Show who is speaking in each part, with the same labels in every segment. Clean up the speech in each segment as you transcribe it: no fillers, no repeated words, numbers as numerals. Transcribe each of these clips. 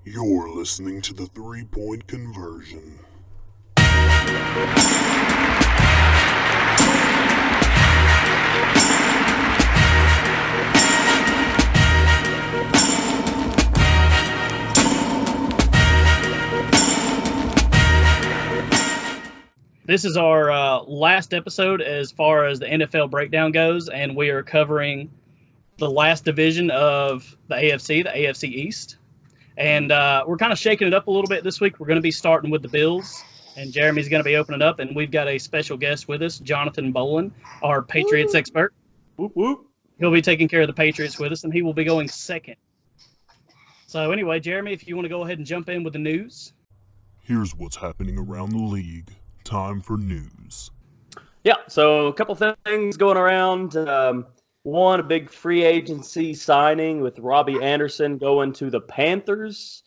Speaker 1: You're listening to the 3-Point Conversion.
Speaker 2: This is our last episode as far as the NFL breakdown goes, and we are covering the last division of the AFC East. And we're kind of shaking it up a little bit this week. We're going to be starting with the Bills, and Jeremy's going to be opening up, and we've got a special guest with us, Johnathan Bolen, our Patriots expert.
Speaker 3: Whoop, whoop.
Speaker 2: He'll be taking care of the Patriots with us, and he will be going second. So anyway, Jeremy, if you want to go ahead and jump in with the news.
Speaker 1: Here's what's happening around the league. Time for news.
Speaker 3: Yeah, so a couple things going around. One, a big free agency signing with Robbie Anderson going to the Panthers.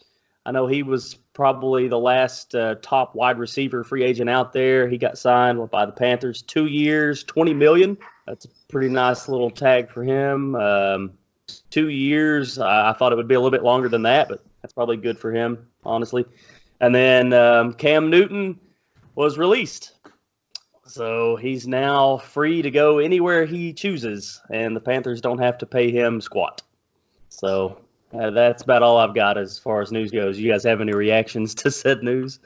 Speaker 3: I know he was probably the last top wide receiver free agent out there. He got signed by the Panthers, 2 years, $20 million. That's a pretty nice little tag for him. 2 years, I thought it would be a little bit longer than that, but that's probably good for him, honestly. And then Cam Newton was released. So he's now free to go anywhere he chooses, and the Panthers don't have to pay him squat. So that's about all I've got as far as news goes. You guys have any reactions to said news?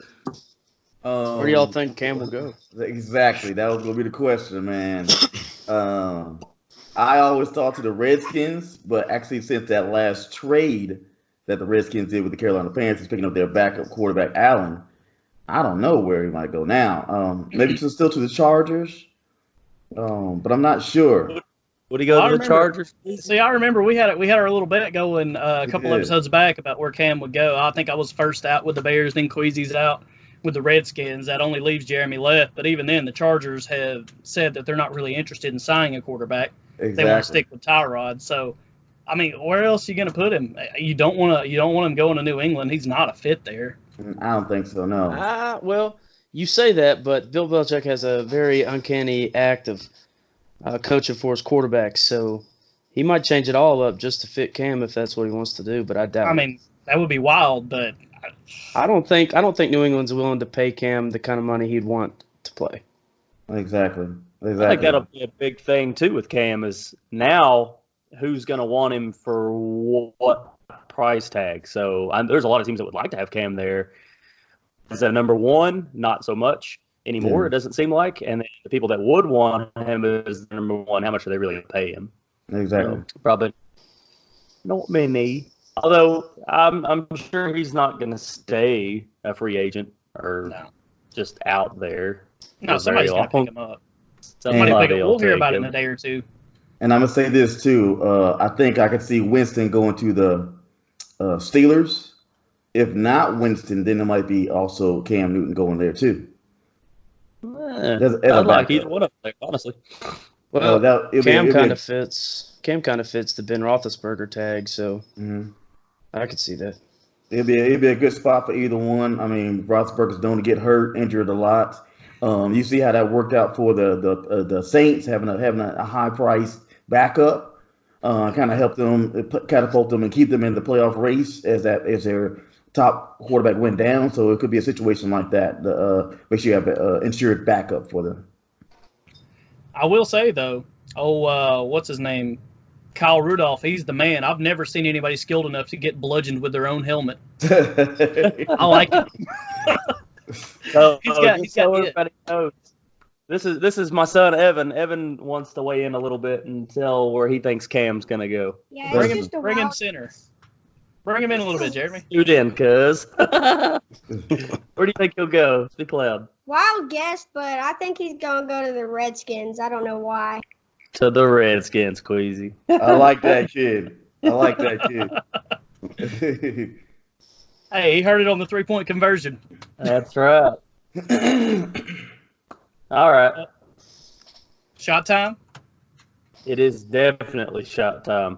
Speaker 4: Where do y'all think Cam will go?
Speaker 5: Exactly. That was going to be the question, man. I always thought to the Redskins, but actually since that last trade that the Redskins did with the Carolina Panthers, picking up their backup quarterback, Allen, I don't know where he might go now. Maybe still to the Chargers, but I'm not sure.
Speaker 3: Would he go to the Chargers?
Speaker 2: See, I remember we had our little bet going a couple episodes back about where Cam would go. I think I was first out with the Bears, then Queasy's out with the Redskins. That only leaves Jeremy left. But even then, the Chargers have said that they're not really interested in signing a quarterback.
Speaker 5: Exactly.
Speaker 2: They want to stick with Tyrod. So, I mean, where else are you going to put him? You don't want him going to New England. He's not a fit there.
Speaker 5: I don't think so, no.
Speaker 4: Well, you say that, but Bill Belichick has a very uncanny act of coaching for his quarterbacks, so he might change it all up just to fit Cam if that's what he wants to do, but I doubt it.
Speaker 2: I mean, that would be wild, but
Speaker 4: I don't think New England's willing to pay Cam the kind of money he'd want to play.
Speaker 5: Exactly.
Speaker 3: I think that'll be a big thing, too, with Cam is now who's going to want him for what price tag. So there's a lot of teams that would like to have Cam there. Is that number one? Not so much anymore, It doesn't seem like. And then the people that would want him is number one. How much are they really going to pay him?
Speaker 5: Exactly.
Speaker 3: So, probably not many. Although I'm sure he's not going to stay a free agent or just out there.
Speaker 2: No, somebody's going to pick him up. We'll hear about it in a day or two.
Speaker 5: And I'm going to say this, too. I think I could see Winston going to the Steelers. If not Winston, then it might be also Cam Newton going there, too.
Speaker 3: I'd like either one of them, honestly.
Speaker 4: Well, Cam kind of fits the Ben Roethlisberger tag, so I could see that.
Speaker 5: It'd be a good spot for either one. I mean, Roethlisberger's known to get hurt, injured a lot. You see how that worked out for the Saints having a high price backup. Kind of helped them catapult them and keep them in the playoff race as their top quarterback went down. So it could be a situation like that. Make sure you have an insured backup for them.
Speaker 2: I will say though, what's his name? Kyle Rudolph. He's the man. I've never seen anybody skilled enough to get bludgeoned with their own helmet. I like it.
Speaker 3: He's got everybody knows. This is my son Evan. Evan wants to weigh in a little bit and tell where he thinks Cam's gonna go.
Speaker 6: Yeah,
Speaker 2: bring him center. Bring him in a little bit, Jeremy.
Speaker 3: Shoot in, cuz. Where do you think he'll go? Speak loud.
Speaker 6: Wild guess, but I think he's gonna go to the Redskins. I don't know why.
Speaker 3: To the Redskins, Queasy.
Speaker 5: I like that kid.
Speaker 2: Hey, he heard it on the 3-point conversion.
Speaker 3: That's right. All right.
Speaker 2: Shot time?
Speaker 3: It is definitely shot time.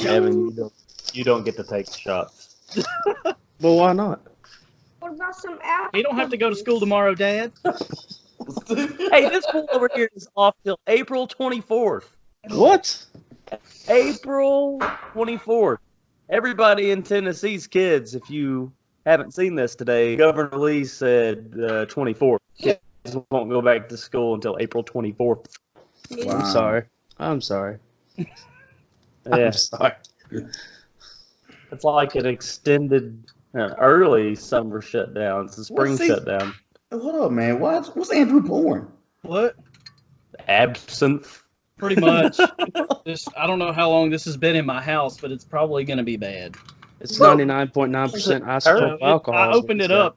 Speaker 3: Evan, you don't get to take the shots.
Speaker 4: Well, why not?
Speaker 6: What about some apples?
Speaker 2: You don't have to go to school tomorrow, Dad.
Speaker 3: Hey, this pool over here is off till April 24th.
Speaker 4: What?
Speaker 3: April 24th. everybody in Tennessee's kids, if you haven't seen this today, Governor Lee said 24th. Kids won't go back to school until April 24th.
Speaker 5: Wow.
Speaker 4: I'm sorry.
Speaker 3: Yeah,
Speaker 4: I'm sorry.
Speaker 3: it's like an extended, early summer shutdown. It's a spring shutdown.
Speaker 5: Hold up, man. What's Andrew pouring?
Speaker 2: What?
Speaker 3: Absinthe.
Speaker 2: Pretty much. I don't know how long this has been in my house, but it's probably going to be bad.
Speaker 4: It's 99.9% isotope alcohol.
Speaker 2: I opened it up.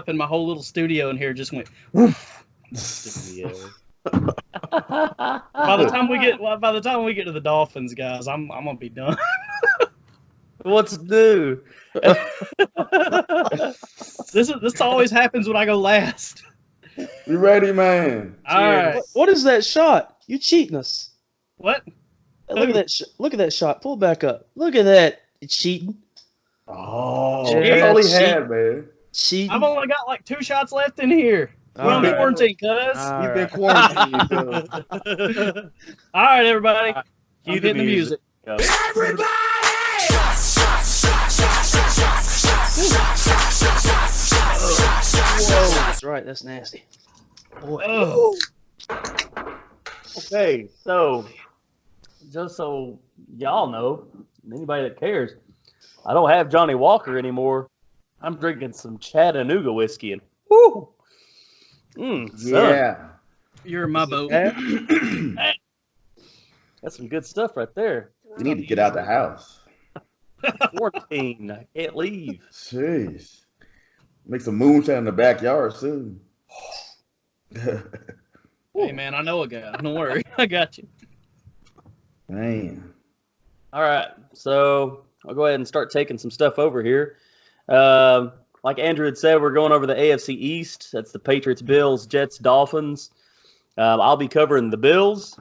Speaker 2: And my whole little studio in here just went woof. By the time we get to the Dolphins, guys, I'm gonna be done.
Speaker 3: What's new?
Speaker 2: This always happens when I go last.
Speaker 5: You ready, man?
Speaker 2: All right.
Speaker 4: What is that shot? You cheating us.
Speaker 2: What?
Speaker 4: Look at that. Look at that shot. Pull back up. Look at that. It's cheating.
Speaker 5: Oh,
Speaker 4: Yeah,
Speaker 5: that's all he
Speaker 4: cheating.
Speaker 5: had, man.
Speaker 4: Cheating.
Speaker 2: I've only got like 2 shots left in here. We're on
Speaker 4: right.
Speaker 2: quarantine, cuz.
Speaker 5: He's been quarantined.
Speaker 2: All right, everybody.
Speaker 3: Cue
Speaker 2: I'm
Speaker 3: the
Speaker 2: hitting the music.
Speaker 3: Go.
Speaker 4: Whoa, that's right. That's nasty.
Speaker 2: Oh.
Speaker 3: Okay, so just so y'all know, anybody that cares, I don't have Johnny Walker anymore. I'm drinking some Chattanooga whiskey, and whoo, son,
Speaker 5: Yeah.
Speaker 2: You're in my boat.
Speaker 3: that's some good stuff right there.
Speaker 5: We need to get out the house.
Speaker 3: Quarantine, I can't leave.
Speaker 5: Jeez. Make some moonshine in the backyard soon.
Speaker 2: Hey, man, I know a guy. Don't worry. I got you.
Speaker 5: Man.
Speaker 3: All right, so I'll go ahead and start taking some stuff over here. Like Andrew had said, we're going over the AFC East. That's the Patriots, Bills, Jets, Dolphins. I'll be covering the Bills.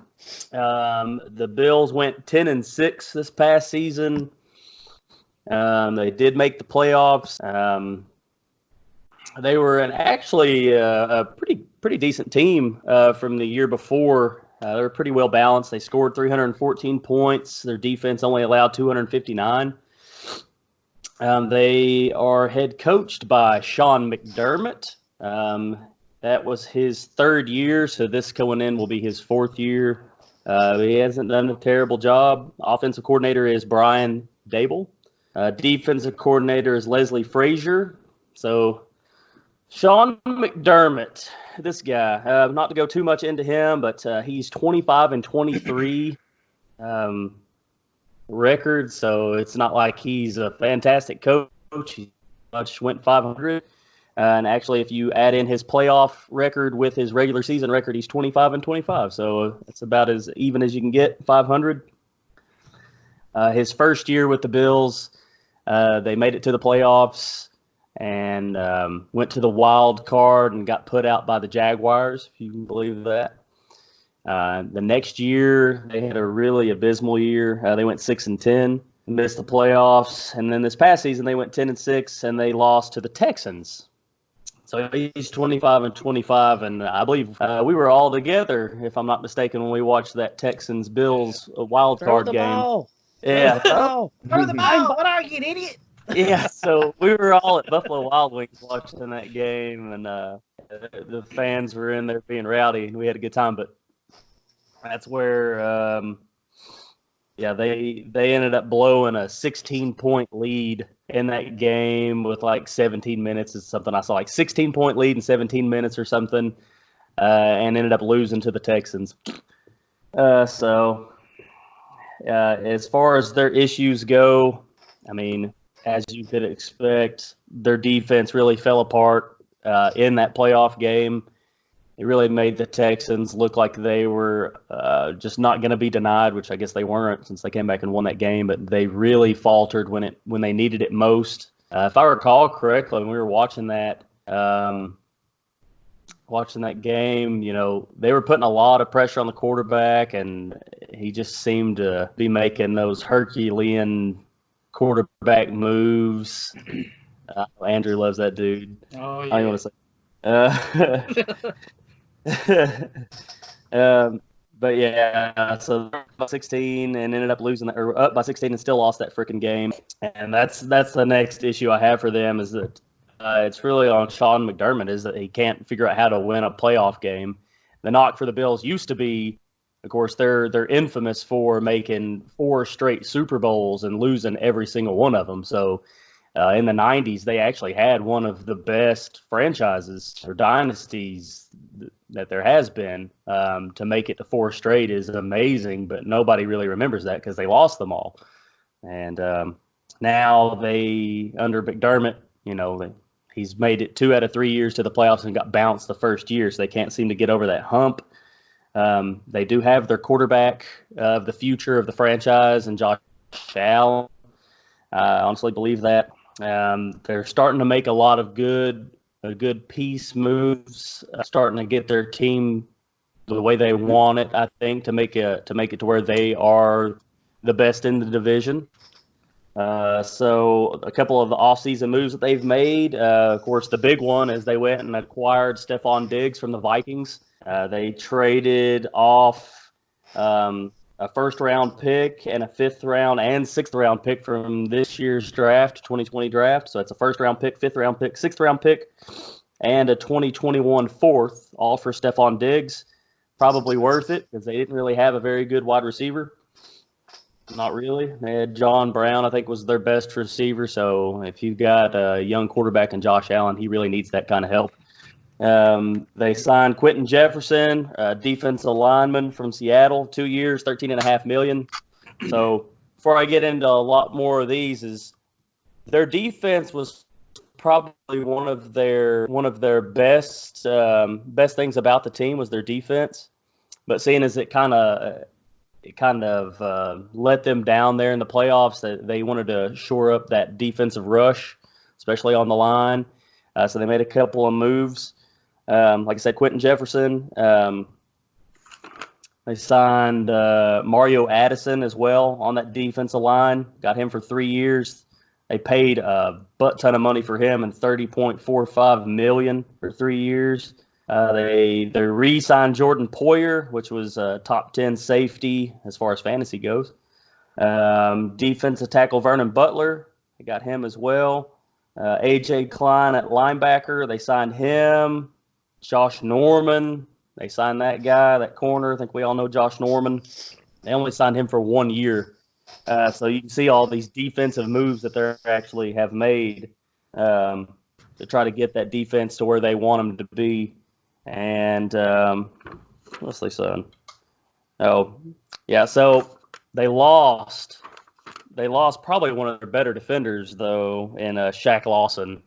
Speaker 3: The Bills went 10-6 this past season. They did make the playoffs. They were actually a pretty decent team from the year before. They were pretty well balanced. They scored 314 points. Their defense only allowed 259. They are head coached by Sean McDermott. That was his 3rd year, so this going in will be his 4th year. He hasn't done a terrible job. Offensive coordinator is Brian Dable. Defensive coordinator is Leslie Frazier. So Sean McDermott, this guy, not to go too much into him, but he's 25-23 record, so it's not like he's a fantastic coach. He much went 500. And actually, if you add in his playoff record with his regular season record, he's 25-25. So it's about as even as you can get, 500. His first year with the Bills, they made it to the playoffs and went to the wild card and got put out by the Jaguars, if you can believe that. The next year, they had a really abysmal year. They went 6-10, missed the playoffs. And then this past season, they went 10-6, and they lost to the Texans. So he's 25-25, and I believe we were all together, if I'm not mistaken, when we watched that Texans-Bills wild card game.
Speaker 4: Ball.
Speaker 3: Yeah.
Speaker 4: Throw
Speaker 2: the ball, but are you an idiot?
Speaker 3: Yeah, so we were all at Buffalo Wild Wings watching that game, and the fans were in there being rowdy, and we had a good time. But that's where, they ended up blowing a 16-point lead in that game with like 17 minutes is something I saw, like 16-point lead in 17 minutes or something, and ended up losing to the Texans. As far as their issues go, I mean, as you could expect, their defense really fell apart in that playoff game. It really made the Texans look like they were just not going to be denied, which I guess they weren't since they came back and won that game. But they really faltered when they needed it most. If I recall correctly, when we were watching that game, you know, they were putting a lot of pressure on the quarterback, and he just seemed to be making those Herculean quarterback moves. Andrew loves that dude.
Speaker 2: Oh, yeah.
Speaker 3: I don't want to say. But yeah, so by 16 and ended up losing, or up by 16 and still lost that freaking game. And that's the next issue I have for them, is that it's really on Sean McDermott, is that he can't figure out how to win a playoff game. The knock for the Bills used to be, of course, they're infamous for making 4 straight Super Bowls and losing every single one of them. So in the 90s, they actually had one of the best franchises or dynasties that there has been. To make it to 4 straight is amazing, but nobody really remembers that because they lost them all. And now they, under McDermott, he's made it 2 out of 3 years to the playoffs and got bounced the first year, so they can't seem to get over that hump. They do have their quarterback of the future of the franchise, and Josh Allen. I honestly believe that. They're starting to make a lot of good piece moves, starting to get their team the way they want it, I think, to make it to where they are the best in the division. So a couple of the offseason moves that they've made, of course, the big one is they went and acquired Stefon Diggs from the Vikings. They traded off a first-round pick and a 5th-round and 6th-round pick from this year's draft, 2020 draft. So it's a first-round pick, 5th-round pick, 6th-round pick, and a 2021 4th, all for Stefon Diggs. Probably worth it because they didn't really have a very good wide receiver. Not really. They had John Brown, I think, was their best receiver. So if you've got a young quarterback in Josh Allen, he really needs that kind of help. They signed Quentin Jefferson, a defensive lineman from Seattle, 2 years, $13.5 million. So before I get into a lot more of these, is their defense was probably one of their best things about the team was their defense. But seeing as it kind of let them down there in the playoffs, that they wanted to shore up that defensive rush, especially on the line. So they made a couple of moves. Like I said, Quentin Jefferson. They signed Mario Addison as well on that defensive line. Got him for 3 years. They paid a butt ton of money for him, and $30.45 million for 3 years. They re-signed Jordan Poyer, which was a top 10 safety as far as fantasy goes. Defensive tackle Vernon Butler, they got him as well. A.J. Klein at linebacker, they signed him. Josh Norman, they signed that guy, that corner. I think we all know Josh Norman. They only signed him for 1 year. So you can see all these defensive moves that they actually have made to try to get that defense to where they want them to be. And what's they saying? Oh, yeah. So they lost probably one of their better defenders, though, in Shaq Lawson.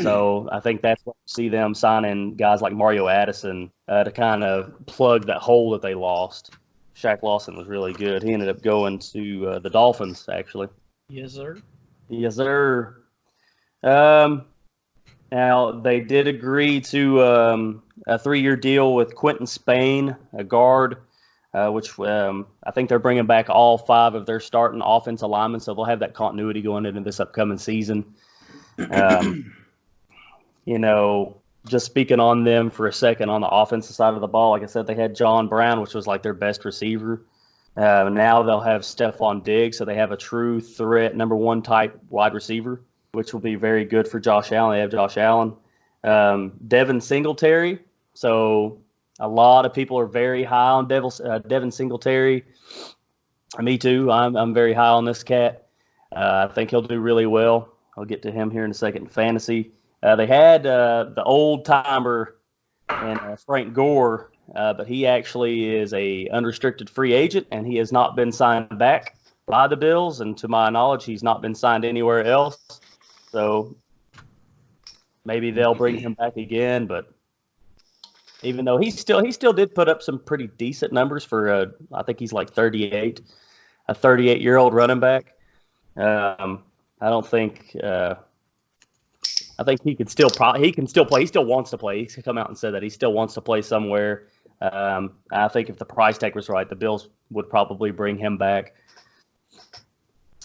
Speaker 3: So I think that's what you see them signing guys like Mario Addison to kind of plug that hole that they lost. Shaq Lawson was really good. He ended up going to the Dolphins, actually.
Speaker 2: Yes, sir.
Speaker 3: Yes, sir. Now, they did agree to a 3-year deal with Quentin Spain, a guard, which I think they're bringing back all 5 of their starting offensive linemen, so they'll have that continuity going into this upcoming season. Just speaking on them for a second on the offensive side of the ball, like I said, they had John Brown, which was like their best receiver. Now they'll have Stefon Diggs, so they have a true threat, number 1 type wide receiver, which will be very good for Josh Allen. They have Josh Allen. Devin Singletary. So a lot of people are very high on Devin Singletary. Me too. I'm very high on this cat. I think he'll do really well. I'll get to him here in a second in fantasy. They had the old-timer and Frank Gore, but he actually is a unrestricted free agent, and he has not been signed back by the Bills. And to my knowledge, he's not been signed anywhere else. So maybe they'll bring him back again, but even though he still did put up some pretty decent numbers for I think he's like 38, a 38-year-old running back. I don't think I think he can still play. He still wants to play. He's come out and said that he still wants to play somewhere. I think if the price tag was right, the Bills would probably bring him back.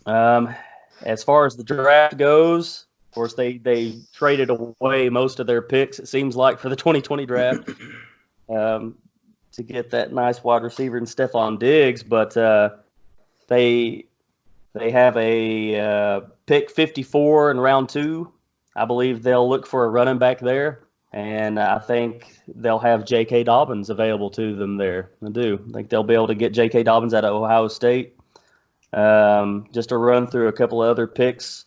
Speaker 3: As far as the draft goes, of course, they traded away most of their picks, it seems like, for the 2020 draft. to get that nice wide receiver in Stefon Diggs, but they have a pick 54 in round 2. I believe they'll look for a running back there, and I think they'll have J.K. Dobbins available to them there. I do. I think they'll be able to get J.K. Dobbins out of Ohio State. Just to run through a couple of other picks.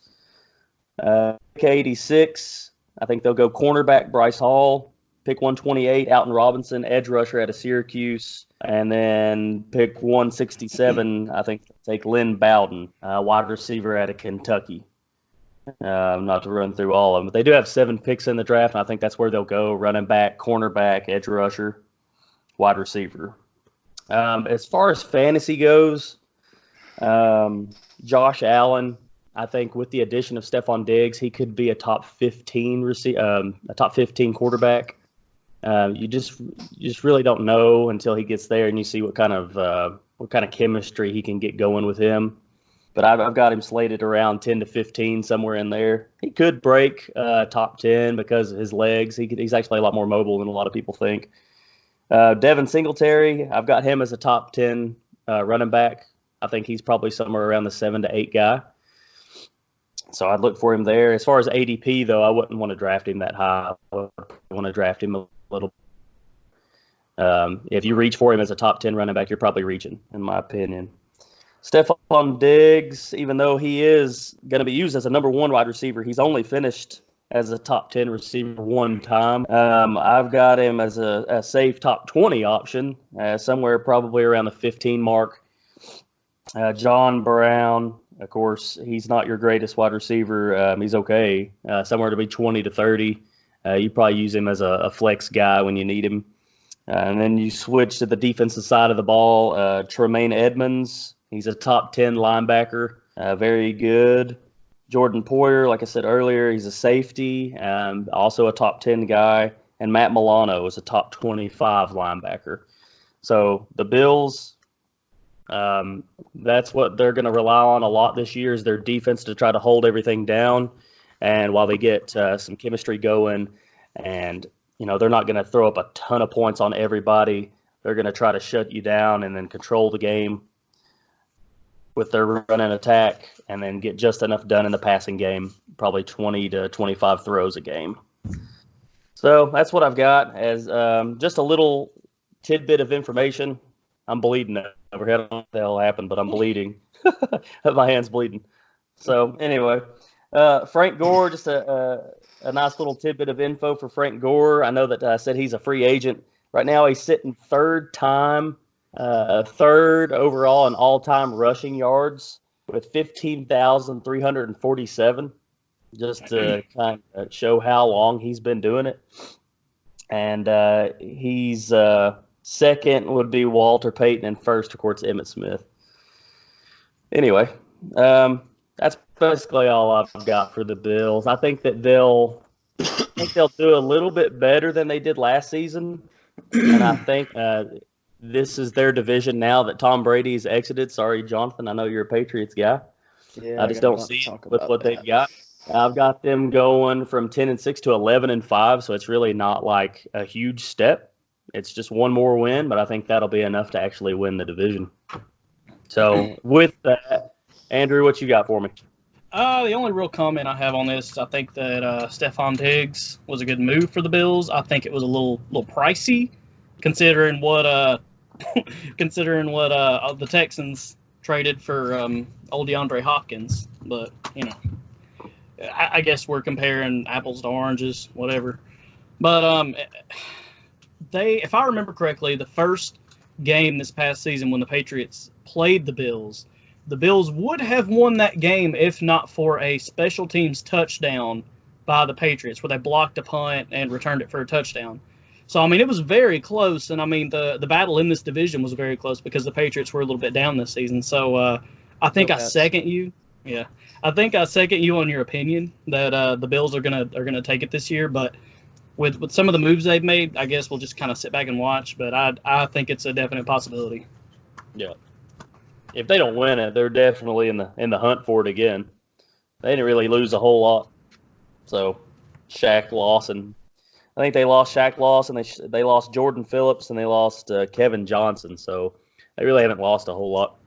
Speaker 3: Pick 86, I think they'll go cornerback Bryce Hall. Pick 128, Alton Robinson, edge rusher out of Syracuse. And then pick 167, I think they'll take Lynn Bowden, wide receiver out of Kentucky. Not to run through all of them, but they do have 7 picks in the draft, and I think that's where they'll go: running back, cornerback, edge rusher, wide receiver. As far as fantasy goes, Josh Allen, I think with the addition of Stefon Diggs, he could be a top 15 quarterback. You just really don't know until he gets there and you see what kind of chemistry he can get going with him. But I've got him slated around 10 to 15, somewhere in there. He could break top 10 because of his legs. He's actually a lot more mobile than a lot of people think. Devin Singletary, I've got him as a top 10 running back. I think he's probably somewhere around the 7 to 8 guy. So I'd look for him there. As far as ADP, though, I wouldn't want to draft him that high. I would want to draft him a little. If you reach for him as a top 10 running back, you're probably reaching, in my opinion. Stefon Diggs, even though he is going to be used as a number 1 wide receiver, he's only finished as a top 10 receiver one time. I've got him as a safe top 20 option, somewhere probably around the 15 mark. John Brown, of course, he's not your greatest wide receiver. He's okay, somewhere to be 20 to 30. You probably use him as a flex guy when you need him. And then you switch to the defensive side of the ball. Tremaine Edmonds, he's a top 10 linebacker, very good. Jordan Poyer, like I said earlier, he's a safety, also a top 10 guy. And Matt Milano is a top 25 linebacker. So the Bills, that's what they're going to rely on a lot this year, is their defense to try to hold everything down. And while they get some chemistry going, and they're not going to throw up a ton of points on everybody, they're going to try to shut you down and then control the game with their run and attack, and then get just enough done in the passing game, probably 20 to 25 throws a game. So that's what I've got as just a little tidbit of information. I'm bleeding over here. I don't know what the hell happened, but I'm bleeding. My hand's bleeding. So anyway, Frank Gore, just a nice little tidbit of info for Frank Gore. I know that I said he's a free agent. Right now he's sitting third overall in all-time rushing yards with 15,347, just to kind of show how long he's been doing it. And he's second would be Walter Payton, and first, of course, Emmitt Smith. Anyway, that's basically all I've got for the Bills. I think that they'll do a little bit better than they did last season, and I think this is their division now that Tom Brady's exited. Sorry, Jonathan, I know you're a Patriots guy.
Speaker 4: Yeah,
Speaker 3: I just don't see it with what they've got. I've got them going from 10-6 to 11-5, so it's really not like a huge step. It's just one more win, but I think that'll be enough to actually win the division. So with that, Andrew, what you got for me?
Speaker 2: The only real comment I have on this, I think that Stefon Diggs was a good move for the Bills. I think it was a little pricey, considering what the Texans traded for old DeAndre Hopkins. But I guess we're comparing apples to oranges, whatever. But if I remember correctly, the first game this past season when the Patriots played the Bills would have won that game if not for a special teams touchdown by the Patriots, where they blocked a punt and returned it for a touchdown. So, it was very close, and, the battle in this division was very close because the Patriots were a little bit down this season. So, I think I second you. Yeah. I think I second you on your opinion that the Bills are gonna take it this year, but with some of the moves they've made, I guess we'll just kind of sit back and watch, but I think it's a definite possibility.
Speaker 3: Yeah. If they don't win it, they're definitely in the hunt for it again. They didn't really lose a whole lot. So, Shaq Lawson, I think they lost Shaq Loss, and they lost Jordan Phillips, and they lost Kevin Johnson. So they really haven't lost a whole lot.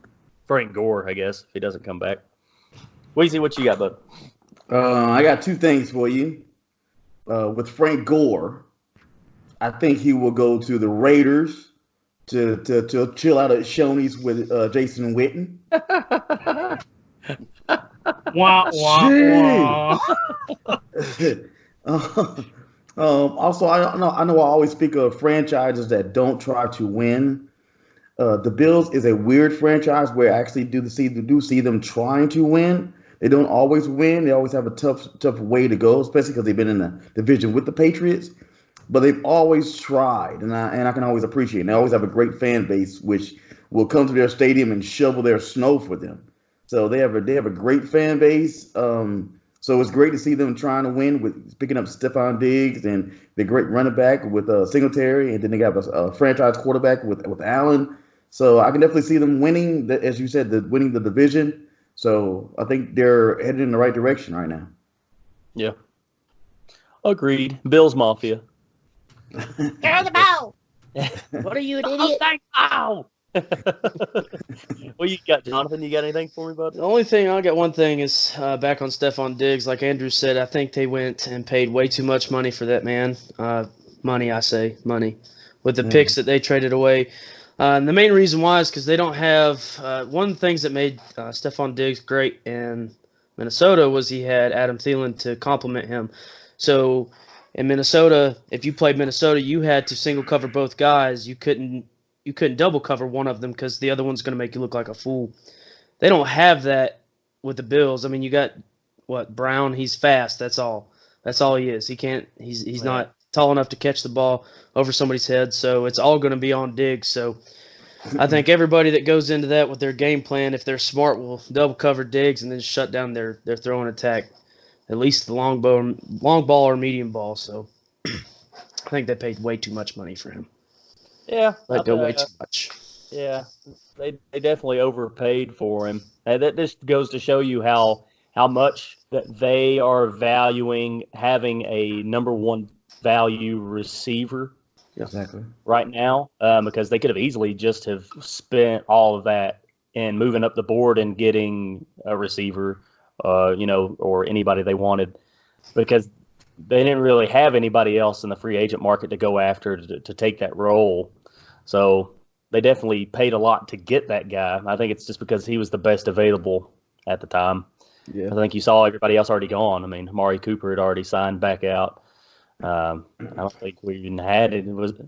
Speaker 3: Frank Gore, I guess, if he doesn't come back. Weezy, what you got, bud?
Speaker 5: I got two things for you. With Frank Gore, I think he will go to the Raiders to chill out at Shoney's with Jason Witten.
Speaker 2: Wah, wah, wah.
Speaker 5: Also, I know I always speak of franchises that don't try to win. The Bills is a weird franchise where I actually do see them trying to win. They don't always win. They always have a tough way to go, especially because they've been in the division with the Patriots. But they've always tried, and I can always appreciate it. They always have a great fan base, which will come to their stadium and shovel their snow for them. So they have a great fan base. So it's great to see them trying to win with picking up Stefon Diggs and the great running back with Singletary, and then they got a franchise quarterback with Allen. So I can definitely see them winning, as you said, winning the division. So I think they're headed in the right direction right now.
Speaker 3: Yeah. Agreed. Bills Mafia.
Speaker 6: Throw the ball.
Speaker 3: What are you, an idiot? Ow! What you got, Jonathan? You got anything for me, bud?
Speaker 4: The only thing, I got one thing, is back on Stefon Diggs. Like Andrew said, I think they went and paid way too much money for that man. Money, with the picks that they traded away. And the main reason why is because they don't have one of the things that made Stefon Diggs great in Minnesota was he had Adam Thielen to complement him. So in Minnesota, if you played Minnesota, you had to single cover both guys. You couldn't double cover one of them because the other one's going to make you look like a fool. They don't have that with the Bills. I mean, you got Brown. He's fast. That's all. That's all he is. He's not tall enough to catch the ball over somebody's head. So it's all going to be on Diggs. So I think everybody that goes into that with their game plan, if they're smart, will double cover Diggs and then shut down their throwing attack, at least the long ball or medium ball. So I think they paid way too much money for him.
Speaker 3: Yeah.
Speaker 4: Let go way too much.
Speaker 3: Yeah. They definitely overpaid for him. And that just goes to show you how much that they are valuing having a number one value receiver
Speaker 5: Exactly.
Speaker 3: right now, because they could have easily just have spent all of that in moving up the board and getting a receiver, or anybody they wanted, because they didn't really have anybody else in the free agent market to go after to take that role. So they definitely paid a lot to get that guy. I think it's just because he was the best available at the time.
Speaker 5: Yeah.
Speaker 3: I think you saw everybody else already gone. I mean, Amari Cooper had already signed back out. I don't think we even had it.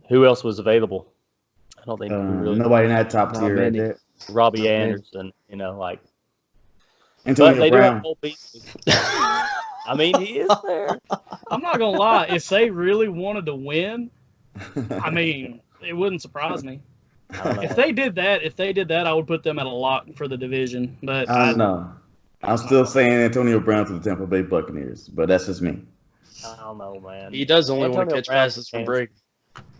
Speaker 3: Who else was available? I don't think we really.
Speaker 5: Nobody in that top tier right there.
Speaker 3: Robbie Anderson, but
Speaker 5: Antonio
Speaker 3: they
Speaker 5: Brown.
Speaker 3: do have whole pieces. I mean, he is there.
Speaker 2: I'm not gonna lie. If they really wanted to win, I mean, it wouldn't surprise me.
Speaker 3: I don't know.
Speaker 2: If they did that, I would put them at a lock for the division. But
Speaker 5: I don't know. I'm still saying Antonio Brown to the Tampa Bay Buccaneers, but that's just me.
Speaker 3: I don't know, man.
Speaker 4: He does only want to
Speaker 3: Antonio
Speaker 4: catch
Speaker 3: Brown's
Speaker 4: passes
Speaker 3: a
Speaker 4: from
Speaker 3: cancer.
Speaker 4: Brady.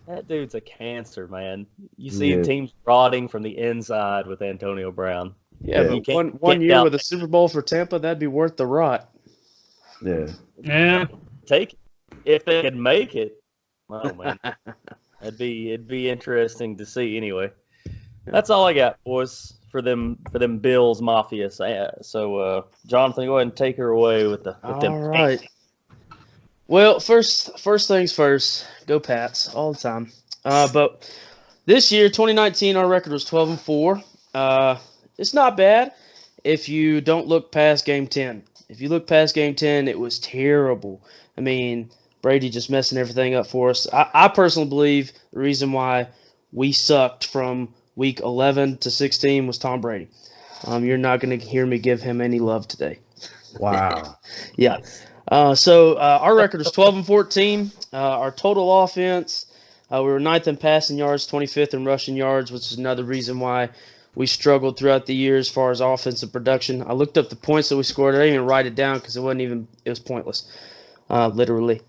Speaker 3: That dude's a cancer, man. You see
Speaker 5: Yeah.
Speaker 3: teams rotting from the inside with Antonio Brown.
Speaker 4: Yeah,
Speaker 5: Yeah.
Speaker 3: You
Speaker 4: but
Speaker 3: can't
Speaker 4: one
Speaker 3: get
Speaker 4: year
Speaker 3: out
Speaker 4: with a
Speaker 3: there.
Speaker 4: Super Bowl for Tampa, that'd be worth the rot.
Speaker 5: Yeah.
Speaker 2: yeah,
Speaker 3: Take it. If they could make it. Oh man. it'd be interesting to see anyway. That's all I got, boys, for them Bills Mafia. So Jonathan, go ahead and take her away with them.
Speaker 4: All right. Well, first things first. Go Pats all the time. But this year, 2019, our record was 12-4. It's not bad if you don't look past Game 10. If you look past Game 10, it was terrible. I mean, Brady just messing everything up for us. I personally believe the reason why we sucked from Week 11 to 16 was Tom Brady. You're not going to hear me give him any love today.
Speaker 5: Wow.
Speaker 4: Yeah. So our record is 12-14. Our total offense, we were 9th in passing yards, 25th in rushing yards, which is another reason why we struggled throughout the year as far as offensive production. I looked up the points that we scored. I didn't even write it down because it was pointless, literally.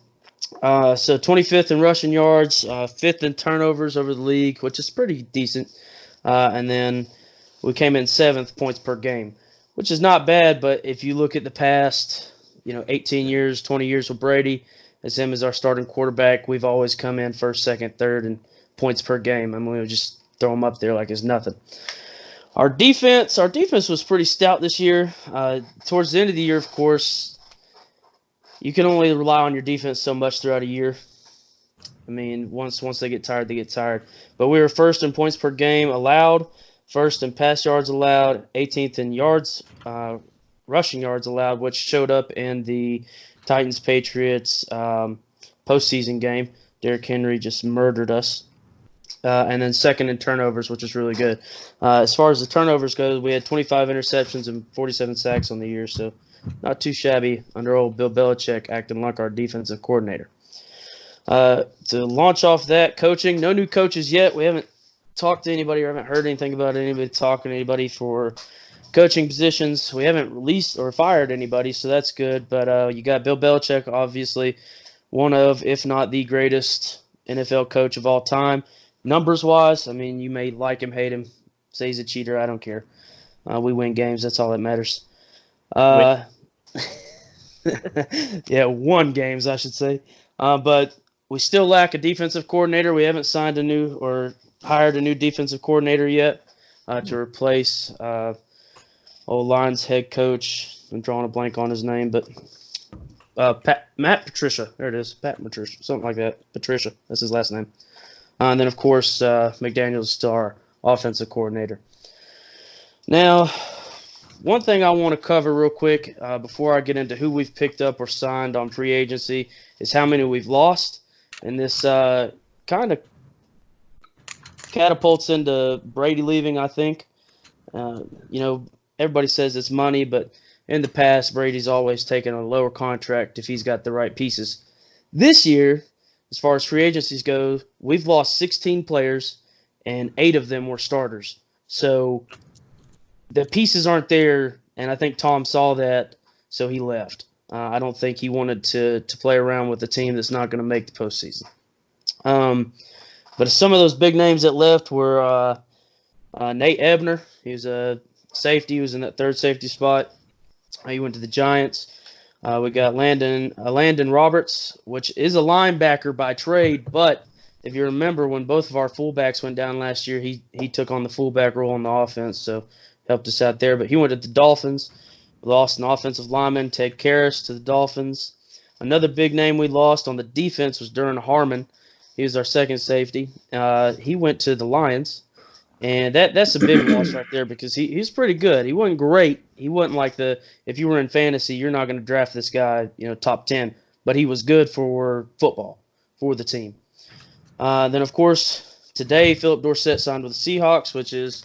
Speaker 4: So 25th in rushing yards, 5th in turnovers over the league, which is pretty decent. And then we came in 7th points per game, which is not bad. But if you look at the past, 18 years, 20 years with Brady, as him as our starting quarterback, we've always come in first, second, third, and points per game. I mean, we would just throw him up there like it's nothing. Our defense was pretty stout this year. Towards the end of the year, of course, you can only rely on your defense so much throughout a year. I mean, once they get tired, they get tired. But we were first in points per game allowed, first in pass yards allowed, 18th in yards, rushing yards allowed, which showed up in the Titans-Patriots postseason game. Derrick Henry just murdered us. And then second in turnovers, which is really good. As far as the turnovers go, we had 25 interceptions and 47 sacks on the year, so not too shabby under old Bill Belichick acting like our defensive coordinator. To launch off that, coaching, no new coaches yet. We haven't talked to anybody or haven't heard anything about anybody talking to anybody for coaching positions. We haven't released or fired anybody, so that's good. But you got Bill Belichick, obviously one of, if not the greatest NFL coach of all time. Numbers-wise, I mean, you may like him, hate him, say he's a cheater. I don't care. We win games. That's all that matters. Yeah, won games, I should say. But we still lack a defensive coordinator. We haven't signed a new or hired a new defensive coordinator yet to replace old Lions head coach. I'm drawing a blank on his name, but Matt Patricia. There it is. Pat Patricia, something like that. Patricia, that's his last name. And then, of course, McDaniels is still our offensive coordinator. Now, one thing I want to cover real quick before I get into who we've picked up or signed on free agency is how many we've lost. And this kind of catapults into Brady leaving, I think. Everybody says it's money, but in the past, Brady's always taken a lower contract if he's got the right pieces. This year, as far as free agencies go, we've lost 16 players, and 8 of them were starters. So the pieces aren't there, and I think Tom saw that, so he left. I don't think he wanted to play around with a team that's not going to make the postseason. But some of those big names that left were Nate Ebner. He was a safety. He was in that third safety spot. He went to the Giants. We got Landon Roberts, which is a linebacker by trade, but if you remember when both of our fullbacks went down last year, he took on the fullback role on the offense, so helped us out there. But he went to the Dolphins. We lost an offensive lineman, Ted Karras, to the Dolphins. Another big name we lost on the defense was Duran Harmon. He was our second safety. He went to the Lions. And that's a big loss right there because he's pretty good. He wasn't great. He wasn't like if you were in fantasy, you're not going to draft this guy, top 10. But he was good for football, for the team. Then, of course, today Philip Dorsett signed with the Seahawks, which is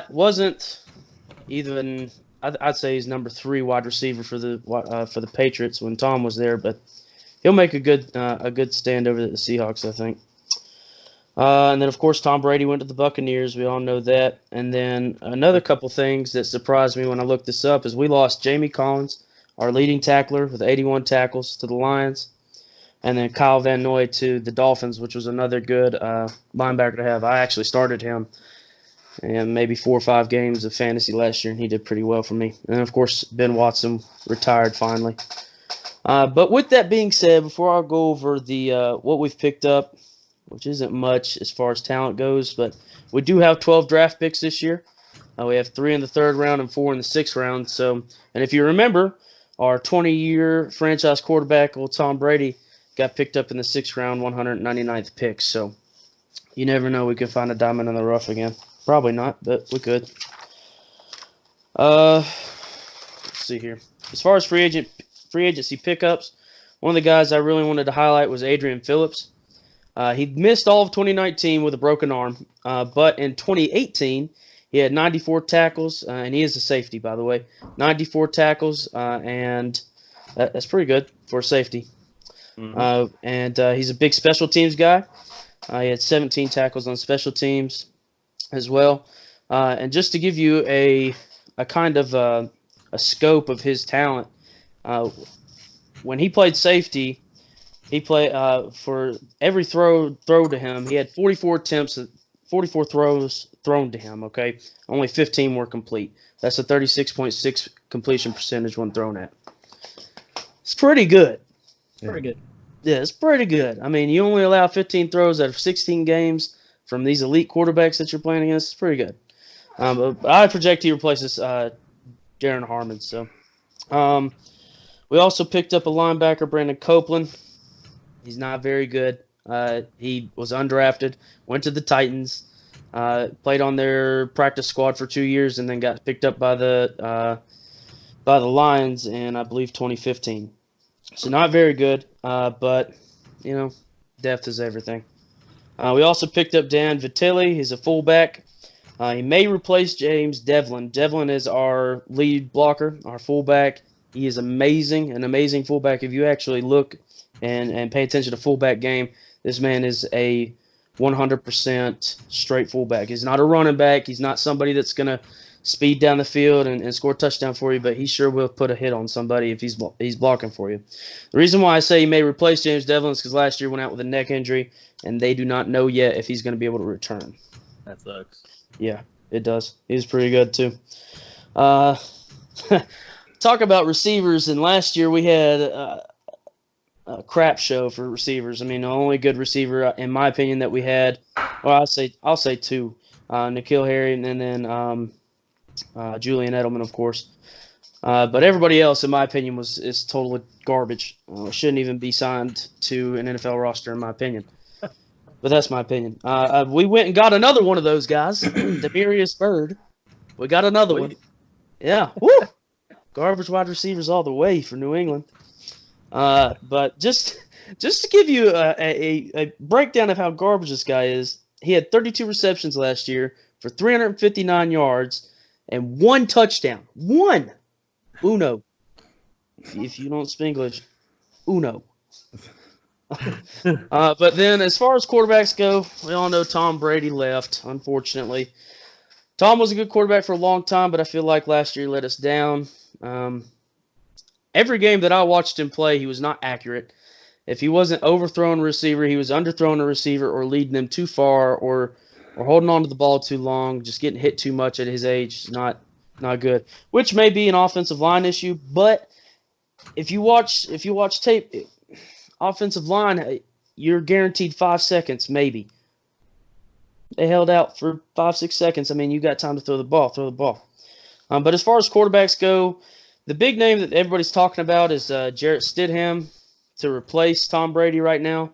Speaker 4: wasn't even I'd say he's number 3 wide receiver for the Patriots when Tom was there, but he'll make a good stand over at the Seahawks, I think. And then, of course, Tom Brady went to the Buccaneers. We all know that. And then another couple things that surprised me when I looked this up is we lost Jamie Collins, our leading tackler, with 81 tackles to the Lions. And then Kyle Van Noy to the Dolphins, which was another good linebacker to have. I actually started him in maybe 4 or 5 games of fantasy last year, and he did pretty well for me. And, of course, Ben Watson retired finally. But with that being said, before I go over the what we've picked up, which isn't much as far as talent goes, but we do have 12 draft picks this year. We have 3 in the 3rd round and 4 in the 6th round. So, and if you remember, our 20-year franchise quarterback, old Tom Brady, got picked up in the 6th round, 199th pick. So you never know, we could find a diamond in the rough again. Probably not, but we could. Let's see here. As far as free agency pickups, one of the guys I really wanted to highlight was Adrian Phillips. He missed all of 2019 with a broken arm, but in 2018, he had 94 tackles, and he is a safety, by the way. 94 tackles, and that's pretty good for a safety. Mm-hmm. And he's a big special teams guy. He had 17 tackles on special teams as well. And just to give you a kind of a scope of his talent, when he played safety, he played for every throw to him. He had 44 attempts, 44 throws thrown to him. Okay, only 15 were complete. That's a 36.6 completion percentage when thrown at. It's pretty good.
Speaker 2: Pretty good.
Speaker 4: Yeah, it's pretty good. I mean, you only allow 15 throws out of 16 games from these elite quarterbacks that you're playing against. It's pretty good. But I project he replaces Darren Harmon. So, we also picked up a linebacker, Brandon Copeland. He's not very good. He was undrafted, went to the Titans, played on their practice squad for 2 years, and then got picked up by the Lions in, I believe, 2015. So not very good, but, depth is everything. We also picked up Dan Vitelli. He's a fullback. He may replace James Devlin. Devlin is our lead blocker, our fullback. He is amazing, an amazing fullback. If you actually look and pay attention to fullback game, this man is a 100% straight fullback. He's not a running back. He's not somebody that's going to speed down the field and score a touchdown for you, but he sure will put a hit on somebody if he's blocking for you. The reason why I say he may replace James Devlin is because last year went out with a neck injury, and they do not know yet if he's going to be able to return.
Speaker 3: That sucks.
Speaker 4: Yeah, it does. He's pretty good, too. Talk about receivers, and last year we had a crap show for receivers. I mean, the only good receiver, in my opinion, that we had, well, I'll say two, N'Keal Harry and then Julian Edelman, of course. But everybody else, in my opinion, is totally garbage. Shouldn't even be signed to an NFL roster, in my opinion. But that's my opinion. We went and got another one of those guys, Demarius Byrd. We got another one. Yeah. Woo! Garbage wide receivers all the way for New England. But just to give you a breakdown of how garbage this guy is, he had 32 receptions last year for 359 yards and 1 touchdown. One. Uno. If you don't speak English, uno. But then as far as quarterbacks go, we all know Tom Brady left, unfortunately. Tom was a good quarterback for a long time, but I feel like last year he let us down. Every game that I watched him play, he was not accurate. If he wasn't overthrowing a receiver, he was underthrowing a receiver or leading them too far or holding on to the ball too long, just getting hit too much at his age. Not good. Which may be an offensive line issue, but if you watch tape, offensive line, you're guaranteed 5 seconds, maybe. They held out for 5-6 seconds. I mean, you got time to throw the ball. But as far as quarterbacks go, the big name that everybody's talking about is Jarrett Stidham to replace Tom Brady right now.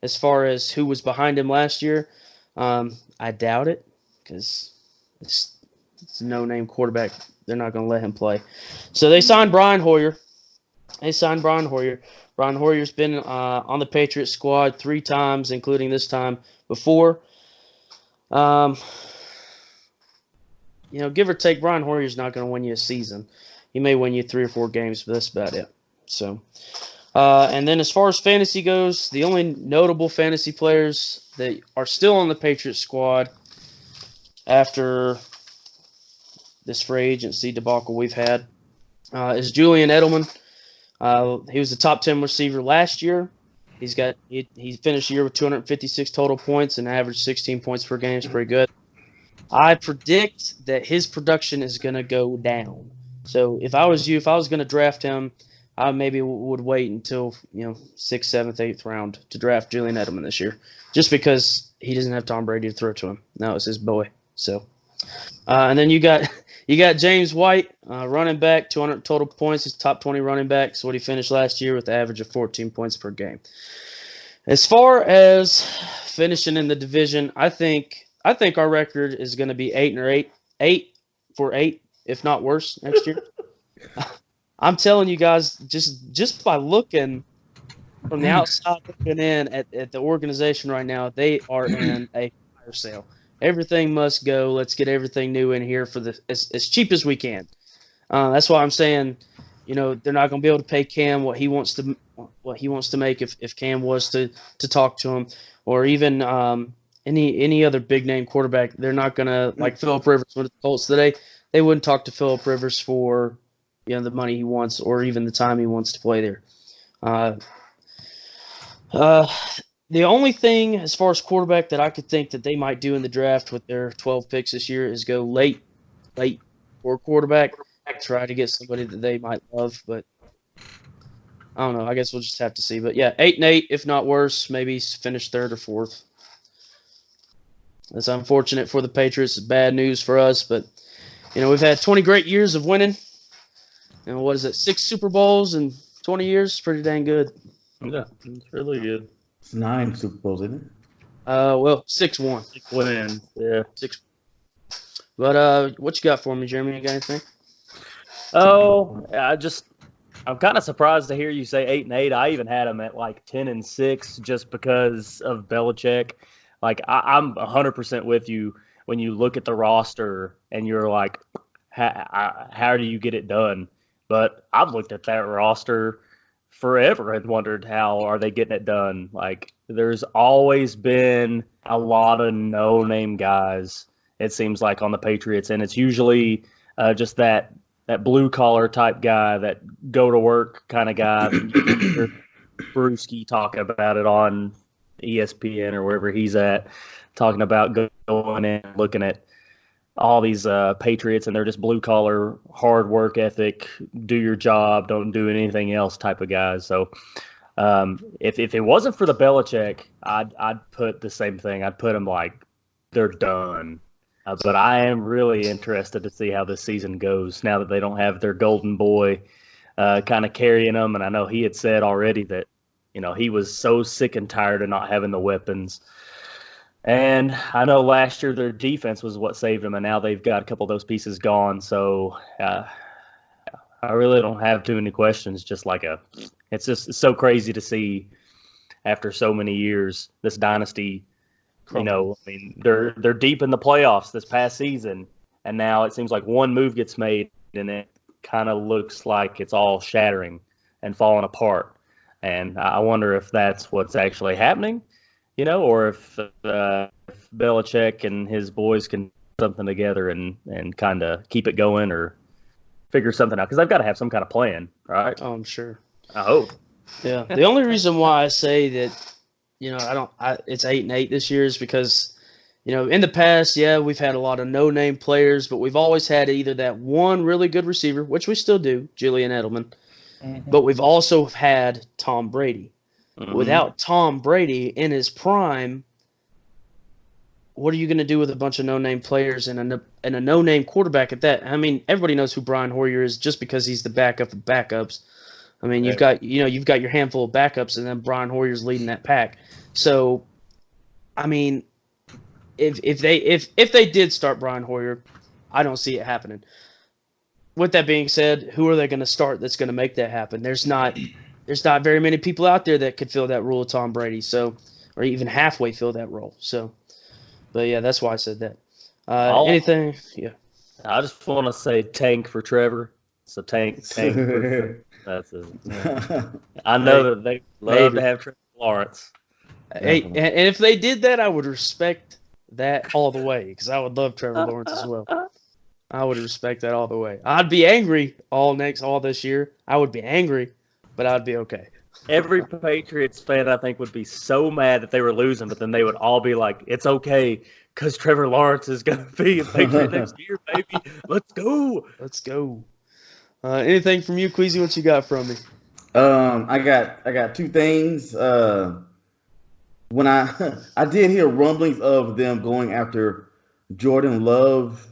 Speaker 4: As far as who was behind him last year, I doubt it because it's a no-name quarterback. They're not going to let him play. So they signed Brian Hoyer. Brian Hoyer's been on the Patriots squad 3 times, including this time before. Give or take, Brian Hoyer's not going to win you a season. He may win you 3 or 4 games, but that's about it. So, and then as far as fantasy goes, the only notable fantasy players that are still on the Patriots squad after this free agency debacle we've had is Julian Edelman. He was the top 10 receiver last year. He finished the year with 256 total points and averaged 16 points per game. It's pretty good. I predict that his production is going to go down. So if I was you, if I was going to draft him, I maybe would wait until 6th, 7th, 8th round to draft Julian Edelman this year, just because he doesn't have Tom Brady to throw to him. Now it's his boy. So, and then you got James White, running back, 200 total points. He's top 20 running back. So what he finished last year with an average of 14 points per game. As far as finishing in the division, I think our record is going to be 8 for 8, if not worse, next year. I'm telling you guys, just by looking from the outside looking in at the organization right now, they are in a fire sale. Everything must go. Let's get everything new in here for as cheap as we can. That's why I'm saying, they're not going to be able to pay Cam what he wants to make if Cam was to talk to him, or even any other big name quarterback. They're not going to, like Phillip Rivers with the Colts today. They wouldn't talk to Phillip Rivers for the money he wants or even the time he wants to play there. The only thing as far as quarterback that I could think that they might do in the draft with their 12 picks this year is go late for quarterback, try to get somebody that they might love. But I don't know. I guess we'll just have to see. But yeah, 8-8, if not worse, maybe finish third or fourth. It's unfortunate for the Patriots. It's bad news for us, but we've had 20 great years of winning. And what is it? 6 Super Bowls in 20 years. Pretty dang good.
Speaker 3: Yeah, it's really good.
Speaker 5: It's 9 Super Bowls, isn't it?
Speaker 4: Well, 6-1.
Speaker 3: 6 wins. Yeah.
Speaker 4: 6. But what you got for me, Jeremy? You got anything?
Speaker 3: Oh, I'm kind of surprised to hear you say 8-8. I even had them at like 10-6 just because of Belichick. Like I'm 100% with you when you look at the roster and you're like, how do you get it done? But I've looked at that roster forever and wondered how are they getting it done. Like there's always been a lot of no-name guys, it seems like, on the Patriots, and it's usually just that blue-collar type guy, that go-to-work kind of guy. Brewski talking about it on ESPN or wherever he's at, talking about going in and looking at all these Patriots, and they're just blue-collar, hard work ethic, do your job, don't do anything else type of guys. So if it wasn't for the Belichick, I'd put the same thing. I'd put them like they're done. But I am really interested to see how this season goes now that they don't have their golden boy kind of carrying them. And I know he had said already that, he was so sick and tired of not having the weapons. And I know last year their defense was what saved them, and now they've got a couple of those pieces gone. So I really don't have too many questions. It's just so crazy to see after so many years this dynasty. They're deep in the playoffs this past season, and now it seems like one move gets made, and it kind of looks like it's all shattering and falling apart. And I wonder if that's what's actually happening, or if Belichick and his boys can put something together and kind of keep it going or figure something out, because they've got to have some kind of plan, right?
Speaker 4: Oh, I'm sure.
Speaker 3: I hope.
Speaker 4: Yeah. The only reason why I say that, it's 8-8 this year is because, in the past, we've had a lot of no-name players, but we've always had either that one really good receiver, which we still do, Julian Edelman, but we've also had Tom Brady. Mm-hmm. Without Tom Brady in his prime, what are you going to do with a bunch of no-name players and a no-name quarterback at that? I mean, everybody knows who Brian Hoyer is just because he's the backup of backups. I mean, you've got your handful of backups, and then Brian Hoyer's leading that pack. So, I mean, if they did start Brian Hoyer, I don't see it happening. With that being said, who are they going to start that's going to make that happen? There's not very many people out there that could fill that role of Tom Brady, or even halfway fill that role. So, but yeah, that's why I said that. Anything? Yeah.
Speaker 3: I just want to say tank for Trevor. So tank. That's it. Yeah. I know that they love to have Trevor Lawrence.
Speaker 4: Hey, and if they did that, I would respect that all the way, because I would love Trevor Lawrence as well. I would respect that all the way. I'd be angry all this year. I would be angry, but I'd be okay.
Speaker 3: Every Patriots fan, I think, would be so mad that they were losing, but then they would all be like, it's okay, because Trevor Lawrence is going to be a Patriot next year, baby. Let's go.
Speaker 4: Let's go. Anything from you, Queasy? What you got from me?
Speaker 5: I got 2 things. When I did hear rumblings of them going after Jordan Love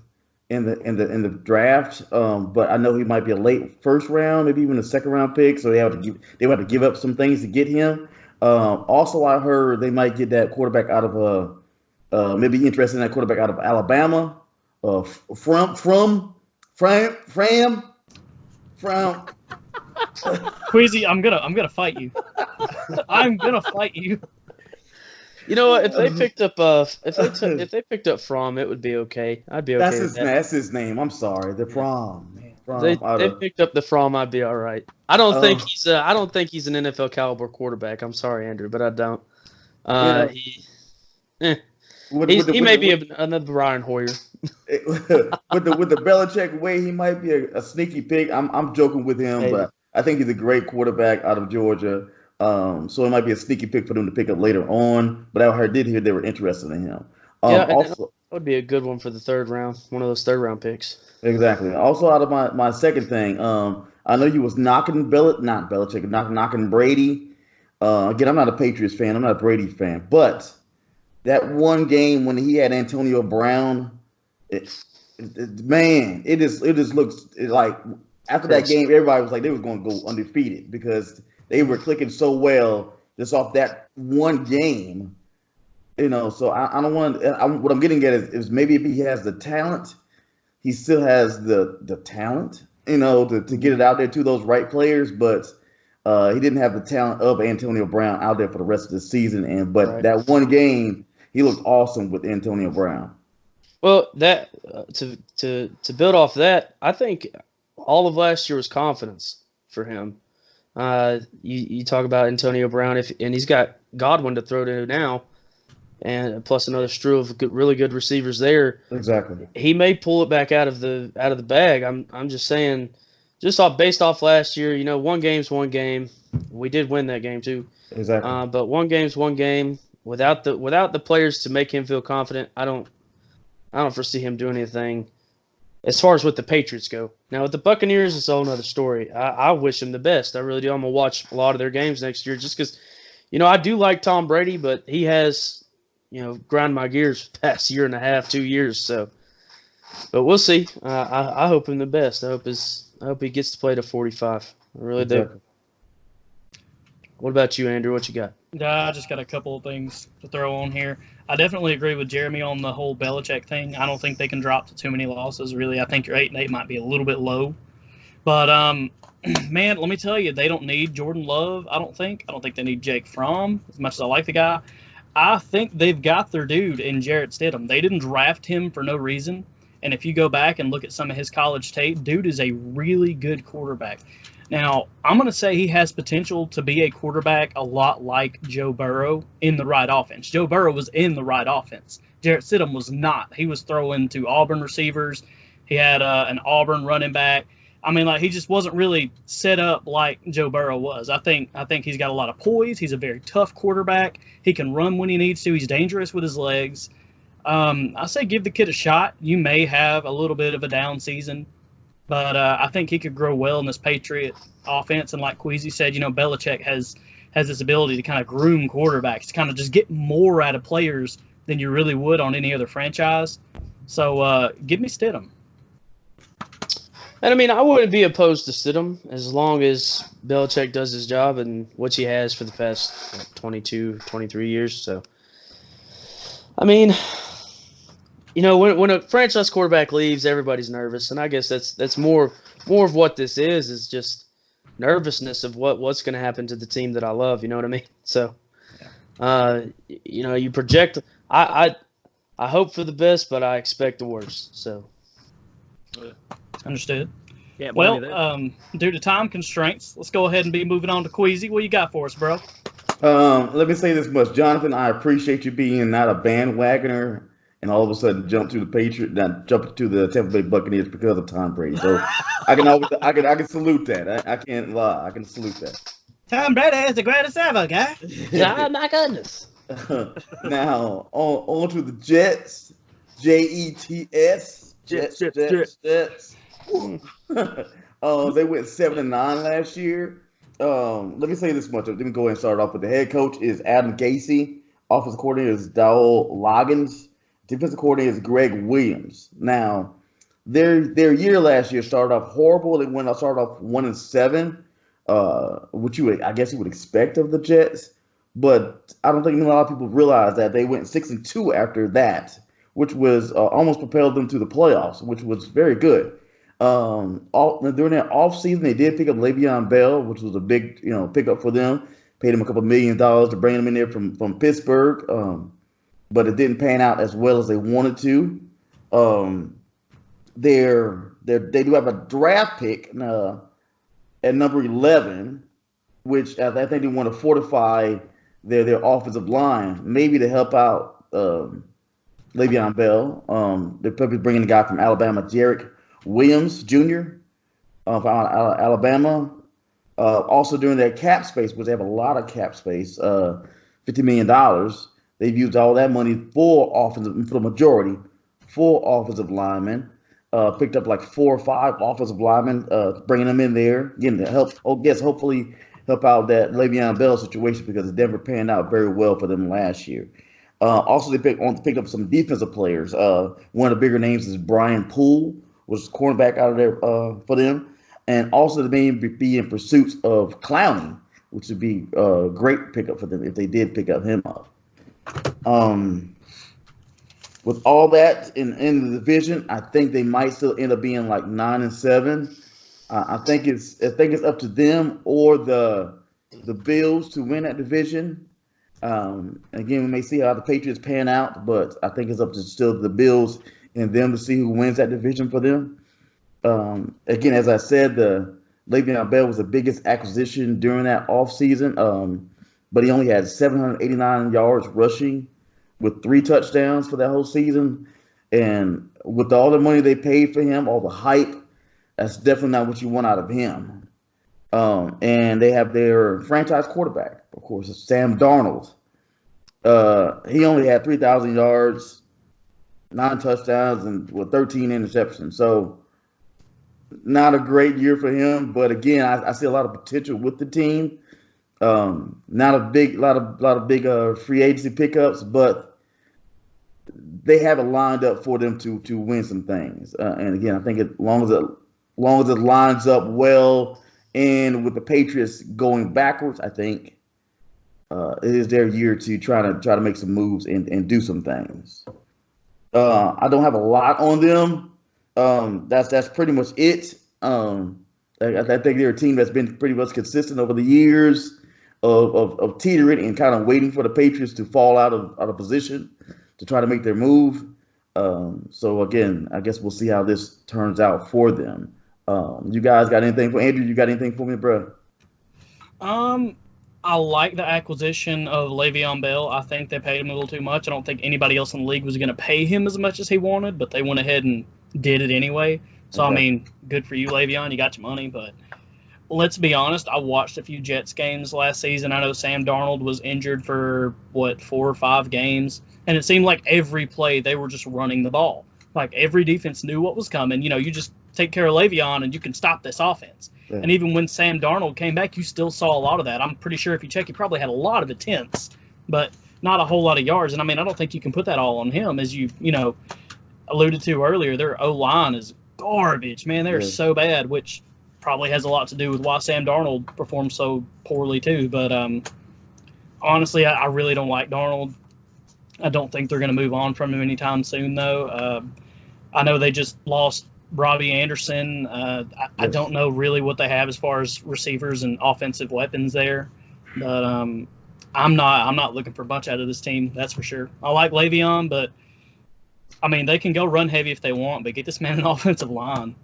Speaker 5: in the draft, but I know he might be a late first round, maybe even a second round pick, so they have to give up some things to get him. Also, I heard they might get that quarterback out of maybe interested in that quarterback out of Alabama, from.
Speaker 2: Queasy, I'm gonna fight you. I'm gonna fight you.
Speaker 4: You know what? If they picked up if they picked up Fromm, it would be okay. I'd be okay.
Speaker 5: That's his name. I'm sorry, the Fromm.
Speaker 4: They picked up the Fromm. I'd be all right. I don't think he's an NFL caliber quarterback. I'm sorry, Andrew, but I don't. He may be another Brian Hoyer.
Speaker 5: with the Belichick way, he might be a sneaky pick. I'm joking with him, but I think he's a great quarterback out of Georgia. So it might be a sneaky pick for them to pick up later on. But I did hear they were interested in him.
Speaker 4: Also, that would be a good one for the third round. One of those third round picks.
Speaker 5: Exactly. Also, out of my second thing, I know you was knocking not Belichick, knocking Brady. Again, I'm not a Patriots fan. I'm not a Brady fan. But that one game when he had Antonio Brown, man, it just looks like after that game, everybody was like they was going to go undefeated because they were clicking so well just off that one game. So I don't want. What I'm getting at is maybe if he has the talent, he still has the talent, to get it out there to those right players, but he didn't have the talent of Antonio Brown out there for the rest of the season. But that one game, he looked awesome with Antonio Brown.
Speaker 4: Well, that to build off that, I think all of last year was confidence for him. You talk about Antonio Brown, and he's got Godwin to throw to now, and plus another strew of really good receivers there.
Speaker 5: Exactly.
Speaker 4: He may pull it back out of the bag. I'm just saying, based off last year, one game's one game. We did win that game too.
Speaker 5: Exactly.
Speaker 4: But one game's one game. Without the players to make him feel confident, I don't foresee him doing anything as far as with the Patriots go. Now with the Buccaneers, it's a whole other story. I wish him the best. I really do. I'm gonna watch a lot of their games next year just because, I do like Tom Brady, but he has, grind my gears past year and a half, 2 years. So, but we'll see. I hope him the best. I hope he gets to play to 45. I really do. What about you, Andrew? What you got?
Speaker 2: I just got a couple of things to throw on here. I definitely agree with Jeremy on the whole Belichick thing. I don't think they can drop to too many losses, really. I think your 8-8 might be a little bit low. But, man, let me tell you, they don't need Jordan Love, I don't think. I don't think they need Jake Fromm, as much as I like the guy. I think they've got their dude in Jarrett Stidham. They didn't draft him for no reason. And if you go back and look at some of his college tape, dude is a really good quarterback. Now, I'm going to say he has potential to be a quarterback a lot like Joe Burrow in the right offense. Joe Burrow was in the right offense. Jarrett Stidham was not. He was throwing to Auburn receivers. He had an Auburn running back. I mean, he just wasn't really set up like Joe Burrow was. I think he's got a lot of poise. He's a very tough quarterback. He can run when he needs to. He's dangerous with his legs. I say give the kid a shot. You may have a little bit of a down season. But I think he could grow well in this Patriot offense. And like Queasy said, Belichick has this ability to kind of groom quarterbacks, to kind of just get more out of players than you really would on any other franchise. So give me Stidham.
Speaker 4: And, I mean, I wouldn't be opposed to Stidham as long as Belichick does his job and what he has for the past 22, 23 years. So, I mean, when a franchise quarterback leaves, everybody's nervous, and I guess that's more of what this is just nervousness of what's going to happen to the team that I love. You know what I mean? So, you project. I hope for the best, but I expect the worst. So,
Speaker 2: understood.
Speaker 3: Yeah.
Speaker 2: Well, due to time constraints, let's go ahead and be moving on to Queasy. What you got for us, bro?
Speaker 5: Let me say this much, Johnathan. I appreciate you being not a bandwagoner and all of a sudden jump to the Patriots, not jump to the Tampa Bay Buccaneers because of Tom Brady. So I can salute that. I can't lie. I can salute that.
Speaker 2: Tom Brady is the greatest ever, guy.
Speaker 4: Oh my goodness.
Speaker 5: Now on to the Jets. Jets. Jets. They went 7-9 last year. Let me say this much. Let me go ahead and start off with the head coach is Adam Gase. Offensive coordinator is Dowell Loggins. Defensive coordinator is Greg Williams. Now, their year last year started off horrible. They started off 1-7, which I guess you would expect of the Jets. But I don't think a lot of people realize that they went 6-2 after that, which was almost propelled them to the playoffs, which was very good. During that offseason, they did pick up Le'Veon Bell, which was a big pickup for them. Paid him a couple $1 million to bring him in there from Pittsburgh. But it didn't pan out as well as they wanted to. They do have a draft pick at number 11, which I think they want to fortify their offensive line, maybe to help out Le'Veon Bell. They're probably bringing a guy from Alabama, Jarek Williams Jr. From Alabama. Also during their cap space, because they have a lot of cap space, $50 million. They've used all that money for the majority, for offensive linemen. picked up like 4 or 5 offensive linemen, bringing them in there, getting to help. Hopefully help out that Le'Veon Bell situation because Denver panned out very well for them last year. Also, they picked up some defensive players. One of the bigger names is Brian Poole, which is cornerback out of there for them. And also, they may be in pursuit of Clowney, which would be a great pickup for them if they did pick up him up. With all that in the division, I think they might still end up being like 9-7. I think it's up to them or the Bills to win that division. Again, we may see how the Patriots pan out, but I think it's up to still the Bills and them to see who wins that division for them. Again, as I said, the Le'Veon Bell was the biggest acquisition during that offseason, but he only had 789 yards rushing with 3 touchdowns for that whole season. And with all the money they paid for him, all the hype, that's definitely not what you want out of him. And they have their franchise quarterback, of course, it's Sam Darnold. He only had 3,000 yards, 9 touchdowns, and 13 interceptions. So not a great year for him. But again, I see a lot of potential with the team. Not a lot of big free agency pickups, but they have it lined up for them to win some things. And again, I think as long as it lines up well, and with the Patriots going backwards, I think it is their year to try to make some moves and do some things. I don't have a lot on them. That's pretty much it. I think they're a team that's been pretty much consistent over the years of teetering and kind of waiting for the Patriots to fall out of position to try to make their move. So again, I guess we'll see how this turns out for them. You guys got anything for Andrew? You got anything for me, bro?
Speaker 2: I like the acquisition of Le'Veon Bell. I think they paid him a little too much. I don't think anybody else in the league was going to pay him as much as he wanted, but they went ahead and did it anyway. So, okay. I mean, good for you, Le'Veon. You got your money, but let's be honest. I watched a few Jets games last season. I know Sam Darnold was injured for, 4 or 5 games, and it seemed like every play they were just running the ball. Like, every defense knew what was coming. You know, you just take care of Le'Veon, and you can stop this offense. Yeah. And even when Sam Darnold came back, you still saw a lot of that. I'm pretty sure if you check, he probably had a lot of attempts, but not a whole lot of yards. And, I mean, I don't think you can put that all on him. As you alluded to earlier, their O-line is garbage, man. They're so bad, which probably has a lot to do with why Sam Darnold performed so poorly too. But honestly, I really don't like Darnold. I don't think they're going to move on from him anytime soon, though. I know they just lost Robbie Anderson. I don't know really what they have as far as receivers and offensive weapons there, but I'm not looking for much out of this team. That's for sure. I like Le'Veon, but I mean they can go run heavy if they want, but get this man an offensive line.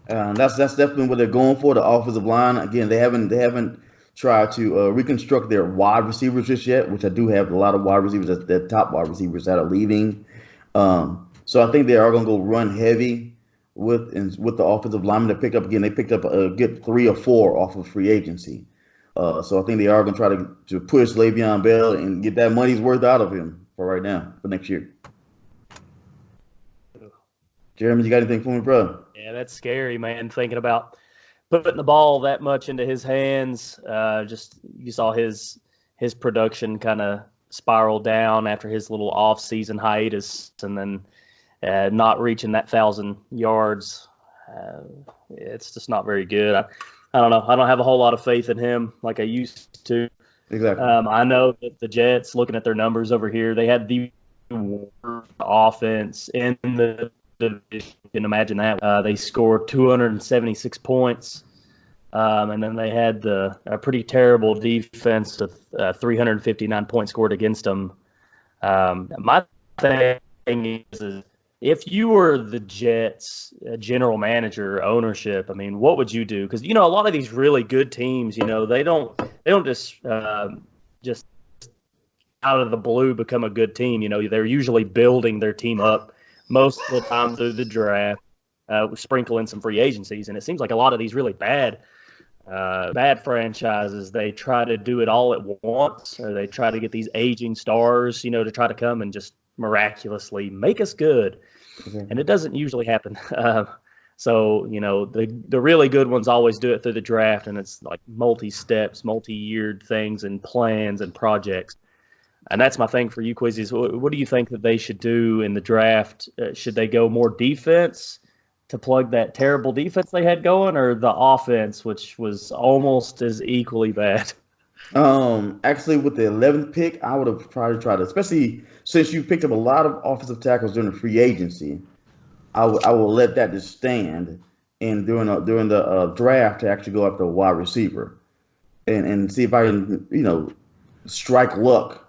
Speaker 5: That's definitely what they're going for, the offensive line. Again, they haven't tried to reconstruct their wide receivers just yet, which I do have a lot of wide receivers, the top wide receivers that are leaving. So I think they are going to go run heavy with the offensive lineman to pick up. Again, they picked up a good 3 or 4 off of free agency. So I think they are going to try to push Le'Veon Bell and get that money's worth out of him for right now, for next year. Jeremy, you got anything for me, bro?
Speaker 3: Yeah, that's scary, man, thinking about putting the ball that much into his hands. Just you saw his production kind of spiral down after his little off-season hiatus, and then not reaching that 1,000 yards. It's just not very good. I don't know. I don't have a whole lot of faith in him like I used to.
Speaker 5: Exactly.
Speaker 3: I know that the Jets, looking at their numbers over here, they had the worst offense in the division. You can imagine that. They scored 276 points. And then they had a pretty terrible defense with 359 points scored against them. My thing is if you were the Jets general manager, ownership, I mean, what would you do? Because, a lot of these really good teams, they don't just out of the blue become a good team. They're usually building their team up most of the time through the draft, sprinkling some free agencies. And it seems like a lot of these really bad franchises, they try to do it all at once, or they try to get these aging stars, to try to come and just miraculously make us good. And it doesn't usually happen. So, the really good ones always do it through the draft, and it's like multi-steps, multi-yeared things and plans and projects. And that's my thing for you, Quizzies. What do you think that they should do in the draft? Should they go more defense to plug that terrible defense they had going, or the offense, which was almost as equally bad?
Speaker 5: Actually, with the 11th pick, I would have probably tried to, especially since you picked up a lot of offensive tackles during the free agency. I will let that just stand, and during the draft to actually go after a wide receiver, and see if I can strike luck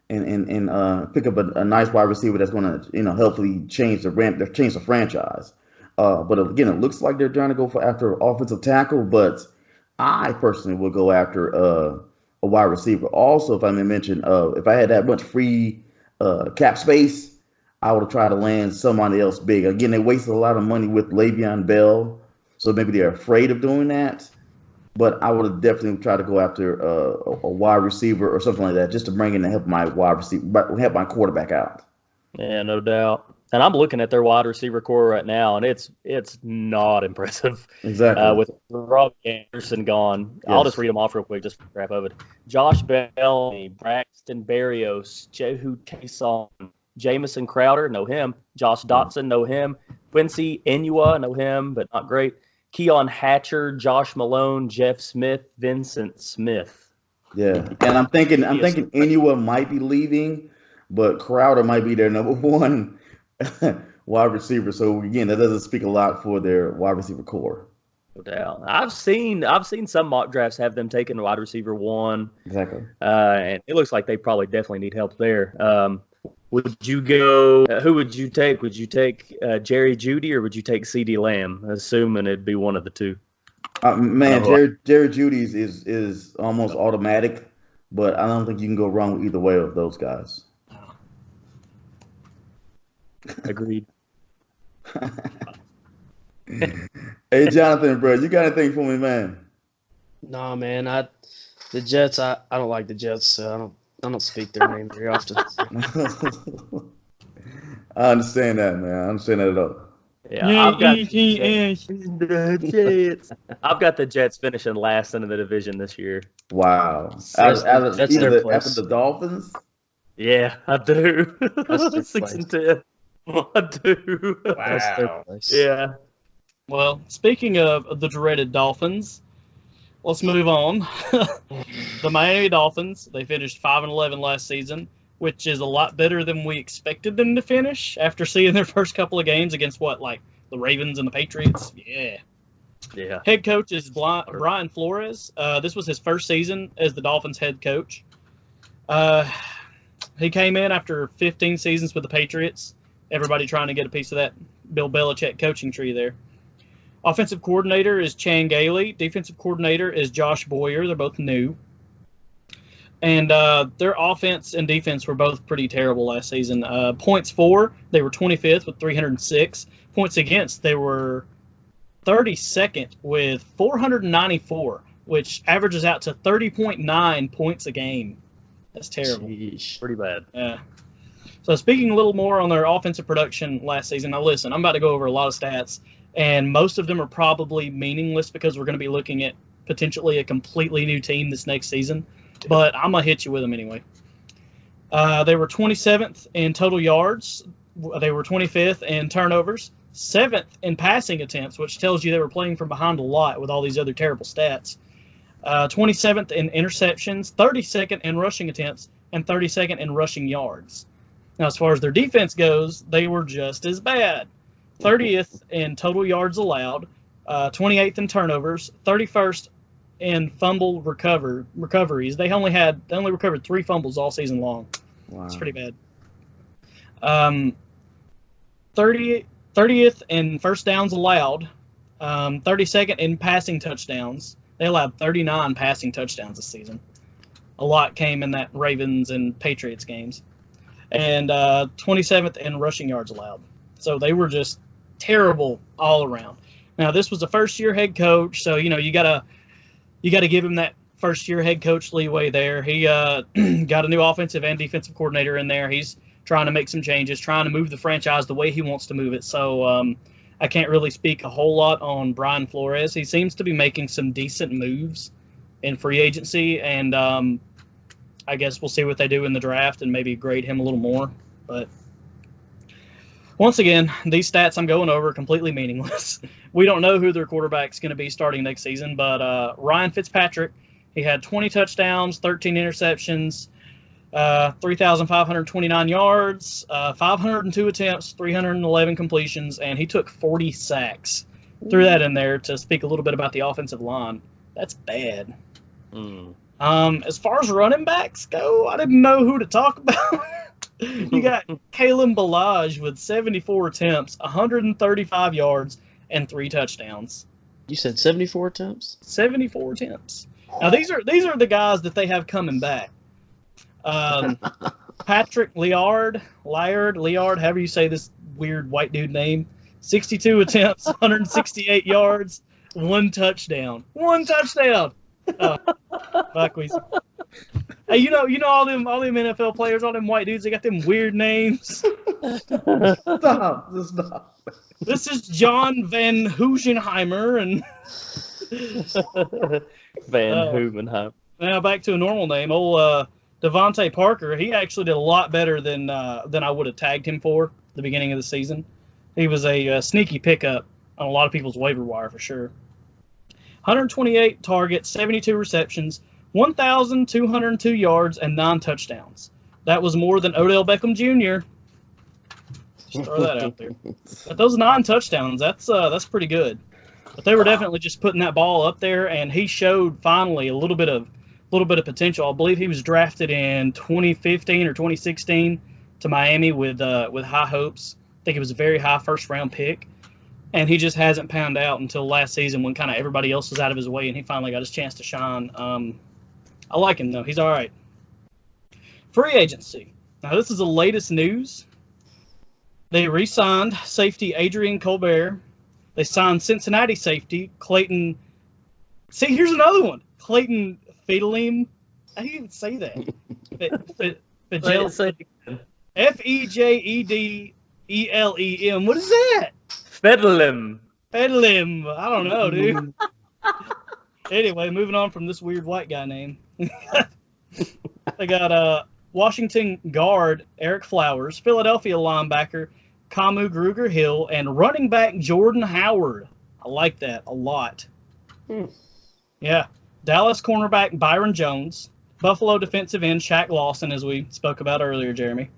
Speaker 5: and pick up a nice wide receiver that's going to hopefully change the franchise. But again, it looks like they're trying to go after offensive tackle, but I personally will go after a wide receiver. Also, if I may mention, if I had that much free cap space, I would try to land somebody else big. Again, they wasted a lot of money with Le'Veon Bell, so maybe they're afraid of doing that. But I would have definitely tried to go after a wide receiver or something like that, just to bring in and help my help my quarterback out.
Speaker 3: Yeah, no doubt. And I'm looking at their wide receiver core right now, and it's not impressive.
Speaker 5: Exactly.
Speaker 3: With Robbie Anderson gone,
Speaker 5: Yes.
Speaker 3: I'll just read them off real quick, just for crap of it. Josh Bellamy, Braxton Berrios, Jehu Tason, Jamison Crowder, know him. Josh Dotson, know him. Quincy Enua, know him, but not great. Keon Hatcher, Josh Malone, Jeff Smith, Vincent Smith.
Speaker 5: Yeah, and I'm thinking Enua might be leaving, but Crowder might be their number one wide receiver. So again, that doesn't speak a lot for their wide receiver core.
Speaker 3: No doubt. I've seen some mock drafts have them taking wide receiver 1.
Speaker 5: Exactly.
Speaker 3: And it looks like they probably definitely need help there. Would you go? Who would you take? Would you take Jerry Jeudy, or would you take CeeDee Lamb? Assuming it'd be one of the two.
Speaker 5: Jerry Jeudy's is almost automatic, but I don't think you can go wrong with either way of those guys.
Speaker 3: Agreed.
Speaker 5: Hey, Johnathan, bro, you got anything for me, man?
Speaker 4: No, man. The Jets. I don't like the Jets, so I don't speak their name very often.
Speaker 5: I understand that, man. I understand that at all.
Speaker 3: Yeah, I've got the Jets finishing last in the division this year.
Speaker 5: Wow.
Speaker 4: That's
Speaker 5: After
Speaker 4: their place.
Speaker 5: the Dolphins?
Speaker 3: Yeah, I do.
Speaker 4: That's their
Speaker 3: 6-10. I do.
Speaker 4: That's their place.
Speaker 3: Yeah.
Speaker 2: Well, speaking of the dreaded Dolphins, let's move on. The Miami Dolphins, they finished 5-11 last season, which is a lot better than we expected them to finish after seeing their first couple of games against the Ravens and the Patriots. Yeah.
Speaker 3: Yeah.
Speaker 2: Head coach is Brian Flores. This was his first season as the Dolphins head coach. He came in after 15 seasons with the Patriots. Everybody trying to get a piece of that Bill Belichick coaching tree there. Offensive coordinator is Chan Gailey. Defensive coordinator is Josh Boyer. They're both new. And their offense and defense were both pretty terrible last season. Points for, they were 25th with 306. Points against, they were 32nd with 494, which averages out to 30.9 points a game. That's terrible.
Speaker 3: Sheesh, pretty bad.
Speaker 2: Yeah. So speaking a little more on their offensive production last season, now listen, I'm about to go over a lot of stats, and most of them are probably meaningless because we're going to be looking at potentially a completely new team this next season. But I'm going to hit you with them anyway. They were 27th in total yards. They were 25th in turnovers. 7th in passing attempts, which tells you they were playing from behind a lot with all these other terrible stats. 27th in interceptions, 32nd in rushing attempts, and 32nd in rushing yards. Now, as far as their defense goes, they were just as bad. 30th in total yards allowed, 28th in turnovers, 31st in fumble recoveries. They only recovered 3 fumbles all season long.
Speaker 5: Wow.
Speaker 2: It's pretty bad. 30th in first downs allowed, 32nd in passing touchdowns. They allowed 39 passing touchdowns this season. A lot came in that Ravens and Patriots games. And 27th in rushing yards allowed. So they were just terrible all around. Now, this was a first-year head coach, so, you got to give him that first-year head coach leeway there. He got a new offensive and defensive coordinator in there. He's trying to make some changes, trying to move the franchise the way he wants to move it. So I can't really speak a whole lot on Brian Flores. He seems to be making some decent moves in free agency, and I guess we'll see what they do in the draft and maybe grade him a little more. But once again, these stats I'm going over are completely meaningless. We don't know who their quarterback's going to be starting next season, but Ryan Fitzpatrick, he had 20 touchdowns, 13 interceptions, 3,529 yards, 502 attempts, 311 completions, and he took 40 sacks. Threw that in there to speak a little bit about the offensive line. That's bad. As far as running backs go, I didn't know who to talk about. You got Kalen Ballage with 74 attempts, 135 yards, and 3 touchdowns.
Speaker 4: You said 74 attempts?
Speaker 2: 74 attempts. Now these are the guys that they have coming back. Patrick Liard, however you say this weird white dude name, 62 attempts, 168 yards, 1 touchdown. 1 touchdown. Buckwheat. Hey, you know all them NFL players, all them white dudes, they got them weird names.
Speaker 5: Stop.
Speaker 2: This is John Van Hoogenheimer and
Speaker 3: Van Hoogenheimer.
Speaker 2: Now back to a normal name. Old Devontae Parker, he actually did a lot better than I would have tagged him for at the beginning of the season. He was a sneaky pickup on a lot of people's waiver wire for sure. 128 targets, 72 receptions, 1,202 yards, and 9 touchdowns. That was more than Odell Beckham Jr. Just throw that out there. But those 9 touchdowns, that's pretty good. But they were definitely just putting that ball up there, and he showed finally a little bit of potential. I believe he was drafted in 2015 or 2016 to Miami with high hopes. I think it was a very high first-round pick. And he just hasn't panned out until last season when kind of everybody else was out of his way and he finally got his chance to shine. I like him, though. He's all right. Free agency. Now, this is the latest news. They re-signed safety Adrian Colbert. They signed Cincinnati safety Clayton. See, here's another one. Clayton Fedelem. I didn't even say that. Fejedelem. What is that?
Speaker 3: Fedelem.
Speaker 2: I don't know, dude. Anyway, moving on from this weird white guy name. They got Washington guard Eric Flowers, Philadelphia linebacker Kamu Gruger-Hill, and running back Jordan Howard. I like that a lot. Yeah. Dallas cornerback Byron Jones, Buffalo defensive end Shaq Lawson, as we spoke about earlier, Jeremy.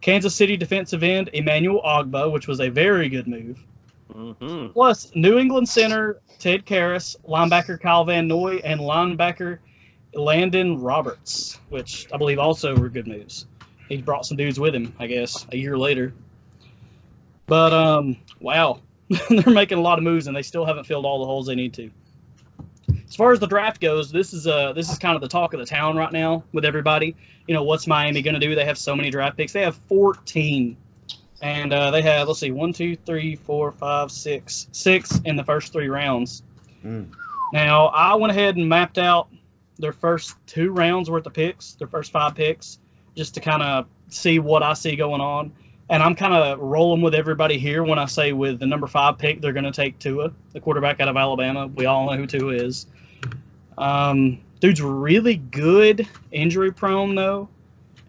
Speaker 2: Kansas City defensive end Emmanuel Ogba, which was a very good move. Plus, New England center Ted Karras, linebacker Kyle Van Noy, and linebacker Landon Roberts, which I believe also were good moves. He brought some dudes with him, I guess, a year later. But, wow. They're making a lot of moves, and they still haven't filled all the holes they need to. As far as the draft goes, this is kind of the talk of the town right now with everybody. You know, what's Miami going to do? They have so many draft picks. They have 14. And they have, let's see, 1, 2, 3, 4, 5, 6 in the first 3 rounds. Now, I went ahead and mapped out their first 2 rounds worth of picks, their first 5 picks, just to kind of see what I see going on. And I'm kind of rolling with everybody here when I say with the number 5 pick, they're going to take Tua, the quarterback out of Alabama. We all know who Tua is. Dude's really good, injury prone though.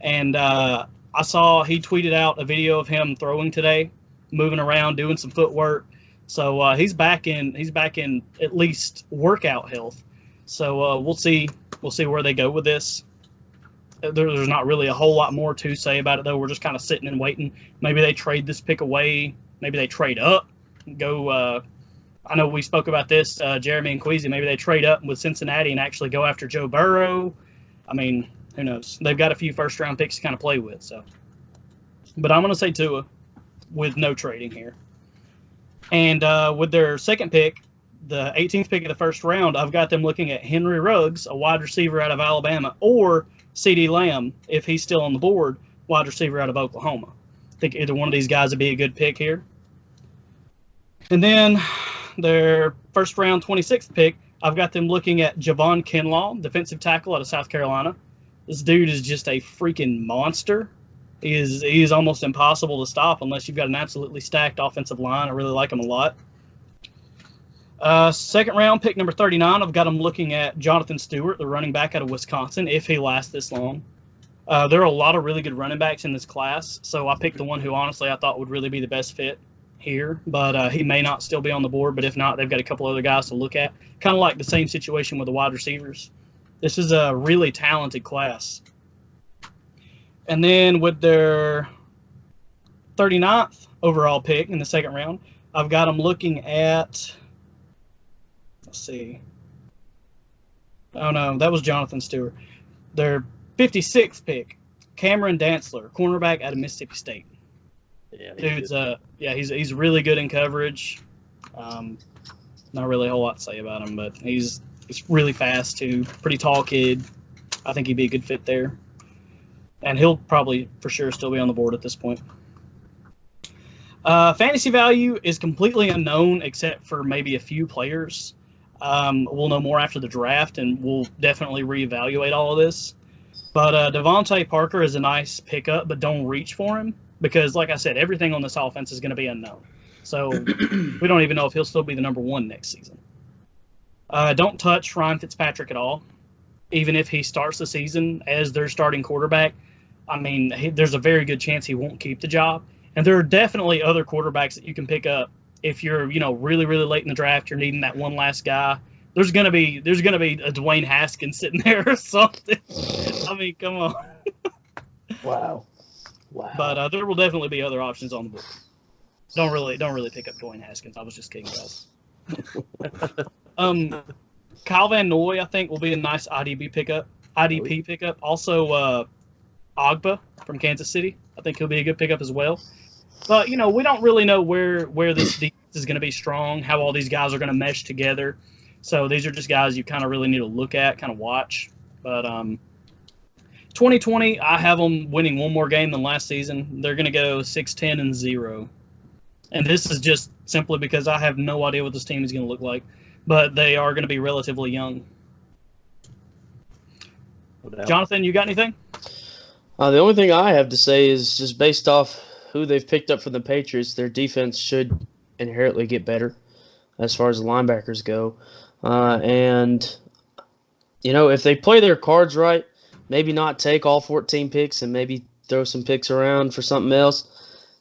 Speaker 2: And I saw he tweeted out a video of him throwing today, moving around, doing some footwork. So he's back in at least workout health. So we'll see where they go with this. There's not really a whole lot more to say about it, though. We're just kind of sitting and waiting. Maybe they trade this pick away. Maybe they trade up. Go. I know we spoke about this, Jeremy and Queasy. Maybe they trade up with Cincinnati and actually go after Joe Burrow. I mean, who knows? They've got a few first-round picks to kind of play with. So, but I'm going to say Tua with no trading here. And with their second pick, the 18th pick of the first round, I've got them looking at Henry Ruggs, a wide receiver out of Alabama, or CeeDee Lamb, if he's still on the board, wide receiver out of Oklahoma. I think either one of these guys would be a good pick here. And then their first round 26th pick, I've got them looking at Javon Kinlaw, defensive tackle out of South Carolina. This dude is just a freaking monster. He is almost impossible to stop unless you've got an absolutely stacked offensive line. I really like him a lot. Second round, pick number 39, I've got him looking at Jonathan Stewart, the running back out of Wisconsin, if he lasts this long. There are a lot of really good running backs in this class, so I picked the one who honestly I thought would really be the best fit here, but he may not still be on the board, but if not, they've got a couple other guys to look at. Kind of like the same situation with the wide receivers. This is a really talented class. And then with their 39th overall pick in the second round, I've got them looking at, let's see. Oh, no, that was Jonathan Stewart. Their 56th pick, Cameron Dantzler, cornerback out of Mississippi State.
Speaker 3: Yeah,
Speaker 2: he's really good in coverage. Not really a whole lot to say about him, but he's really fast too. Pretty tall kid. I think he'd be a good fit there. And he'll probably for sure still be on the board at this point. Fantasy value is completely unknown except for maybe a few players. We'll know more after the draft, and we'll definitely reevaluate all of this. But Devontae Parker is a nice pickup, but don't reach for him because, like I said, everything on this offense is going to be unknown. So we don't even know if he'll still be the number one next season. Don't touch Ryan Fitzpatrick at all. Even if he starts the season as their starting quarterback, I mean, there's a very good chance he won't keep the job. And there are definitely other quarterbacks that you can pick up if you're, really, really late in the draft. You're needing that one last guy. There's gonna be a Dwayne Haskins sitting there or something. I mean, come on.
Speaker 4: Wow.
Speaker 2: But there will definitely be other options on the board. Don't really pick up Dwayne Haskins. I was just kidding, guys. Kyle Van Noy, I think, will be a nice IDP pickup. Also, Ogba from Kansas City. I think he'll be a good pickup as well. But, we don't really know where this defense is going to be strong, how all these guys are going to mesh together. So these are just guys you kind of really need to look at, kind of watch. But 2020, I have them winning one more game than last season. They're going to go 6-10-0. And this is just simply because I have no idea what this team is going to look like. But they are going to be relatively young. Jonathan, you got anything?
Speaker 4: The only thing I have to say is just based off who they've picked up from the Patriots, their defense should inherently get better as far as the linebackers go. And if they play their cards right, maybe not take all 14 picks and maybe throw some picks around for something else,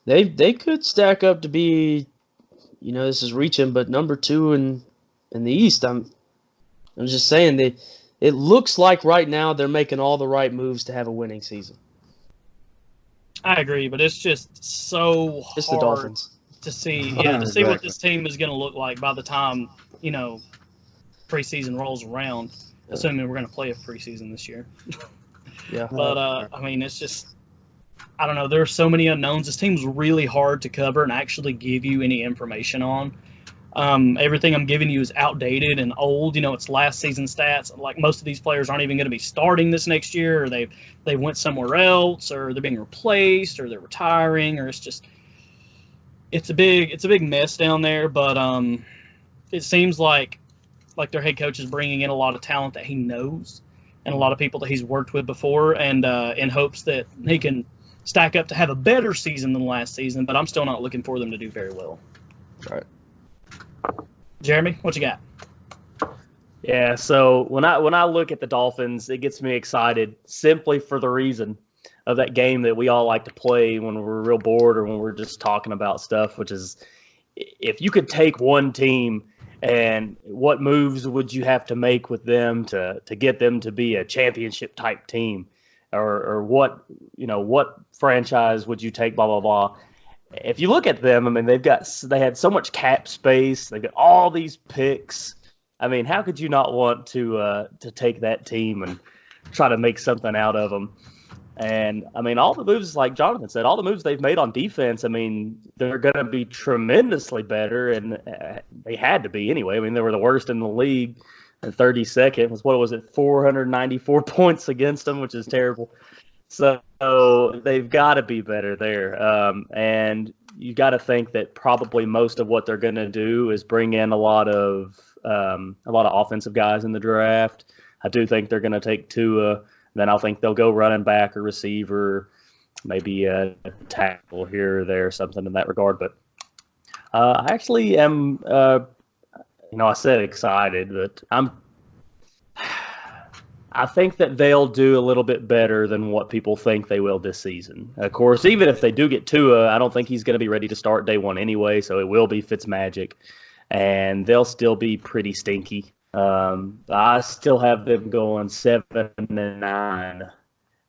Speaker 4: they could stack up to be, this is reaching, but number 2 in the East. I'm just saying it looks like right now they're making all the right moves to have a winning season.
Speaker 2: I agree, but it's just so
Speaker 4: It's
Speaker 2: hard
Speaker 4: the Dolphins.
Speaker 2: to see
Speaker 5: Exactly.
Speaker 2: what this team is going to look like by the time, preseason rolls around, assuming we're going to play a preseason this year.
Speaker 4: Yeah.
Speaker 2: But, it's just, I don't know. There are so many unknowns. This team's really hard to cover and actually give you any information on. Everything I'm giving you is outdated and old. It's last season stats. Like most of these players aren't even going to be starting this next year, or they went somewhere else, or they're being replaced, or they're retiring, or it's a big mess down there. But it seems like their head coach is bringing in a lot of talent that he knows and a lot of people that he's worked with before, and in hopes that he can stack up to have a better season than last season. But I'm still not looking for them to do very well.
Speaker 4: Right.
Speaker 2: Jeremy, what you got?
Speaker 3: Yeah, so when I look at the Dolphins, it gets me excited simply for the reason of that game that we all like to play when we're real bored or when we're just talking about stuff, which is if you could take one team and what moves would you have to make with them to get them to be a championship type team, or what franchise would you take, blah blah blah. If you look at them, I mean, they had so much cap space. They've got all these picks. I mean, how could you not want to take that team and try to make something out of them? And, I mean, all the moves, like Jonathan said, all the moves they've made on defense, I mean, they're going to be tremendously better, and they had to be anyway. I mean, they were the worst in the league, and 32nd was 494 points against them, which is terrible. So they've got to be better there. And you got to think that probably most of what they're going to do is bring in a lot of offensive guys in the draft. I do think they're going to take Tua. Then I think they'll go running back or receiver. maybe a tackle here or there, something in that regard. But I actually am, I said excited, but I think that they'll do a little bit better than what people think they will this season. Of course, even if they do get Tua, I don't think he's going to be ready to start day one anyway, so it will be Fitzmagic, and they'll still be pretty stinky. I still have them going 7-9,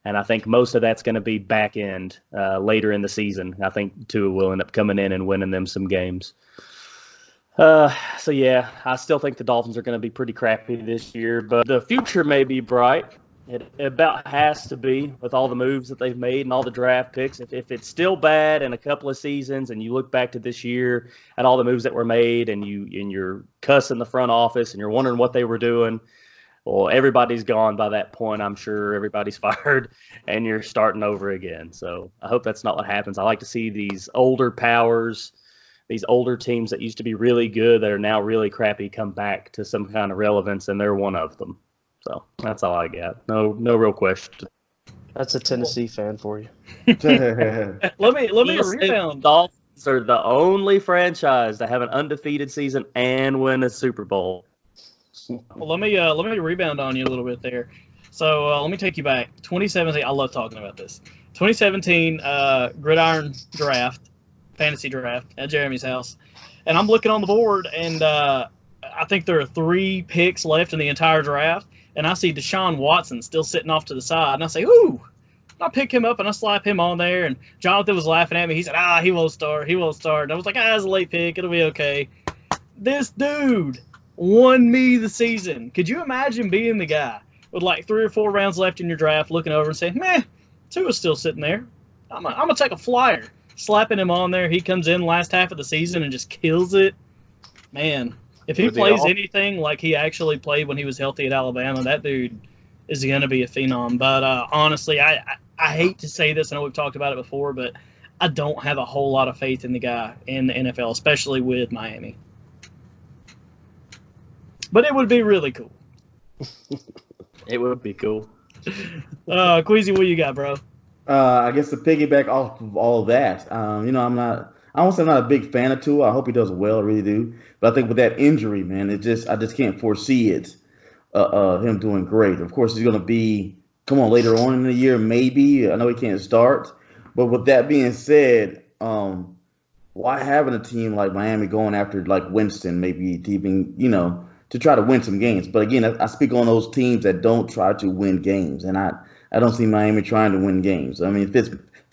Speaker 3: and I think most of that's going to be back end later in the season. I think Tua will end up coming in and winning them some games. So yeah, I still think the Dolphins are going to be pretty crappy this year, but the future may be bright. It about has to be with all the moves that they've made and all the draft picks. If it's still bad in a couple of seasons and you look back to this year at all the moves that were made and you're cussing the front office and you're wondering what they were doing, well, everybody's gone by that point. I'm sure everybody's fired and you're starting over again. So I hope that's not what happens. I like to see these older powers, these older teams that used to be really good that are now really crappy come back to some kind of relevance, and they're one of them. So that's all I got. No real question.
Speaker 4: That's a Tennessee fan for you.
Speaker 2: Let me rebound.
Speaker 3: Dolphins are the only franchise to have an undefeated season and win a Super Bowl.
Speaker 2: Well, let me rebound on you a little bit there. So let me take you back. 2017. I love talking about this. 2017 gridiron draft. Fantasy draft at Jeremy's house, and I'm looking on the board, and I think there are 3 picks left in the entire draft, and I see Deshaun Watson still sitting off to the side, and I say, ooh, I pick him up and I slap him on there, and Johnathan was laughing at me. He said, he won't start, and I was like, it's a late pick, it'll be okay. This dude won me the season. Could you imagine being the guy with like 3 or 4 rounds left in your draft, looking over and saying, man, Tua's still sitting there, I'm gonna take a flyer. Slapping him on there, he comes in last half of the season and just kills it. Man, if he plays anything like he actually played when he was healthy at Alabama, that dude is going to be a phenom. But honestly, I hate to say this. I know we've talked about it before, but I don't have a whole lot of faith in the guy in the NFL, especially with Miami. But it would be really cool.
Speaker 3: It would be cool.
Speaker 2: Queasy, what you got, bro?
Speaker 5: I guess to piggyback off of all of that, I won't say I'm not a big fan of Tua. I hope he does well, I really do. But I think with that injury, man, I just can't foresee it, him doing great. Of course, he's going to later on in the year, maybe. I know he can't start. But with that being said, why having a team like Miami going after like Winston, maybe even, to try to win some games? But again, I speak on those teams that don't try to win games, and I don't see Miami trying to win games. I mean,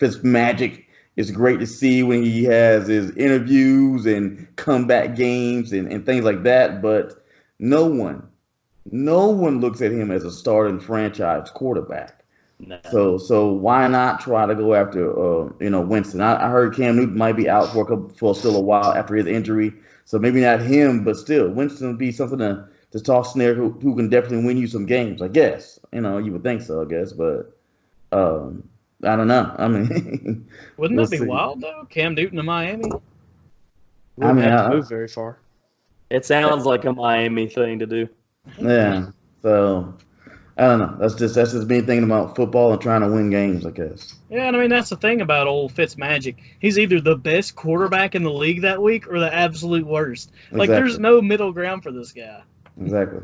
Speaker 5: Fitzmagic is great to see when he has his interviews and comeback games and things like that. But no one looks at him as a starting franchise quarterback. No. So why not try to go after Winston? I heard Cam Newton might be out for still a while after his injury. So maybe not him, but still Winston would be something to toss in there who can definitely win you some games, I guess. You would think so, I guess, but I don't know. I mean,
Speaker 2: wouldn't that be wild though? Cam Newton to Miami?
Speaker 4: Wouldn't have to move very far.
Speaker 3: It sounds like a Miami thing to do.
Speaker 5: Yeah. So I don't know. That's just me thinking about football and trying to win games, I guess.
Speaker 2: Yeah, and I mean that's the thing about old Fitzmagic. He's either the best quarterback in the league that week or the absolute worst. Like there's no middle ground for this guy.
Speaker 5: Exactly.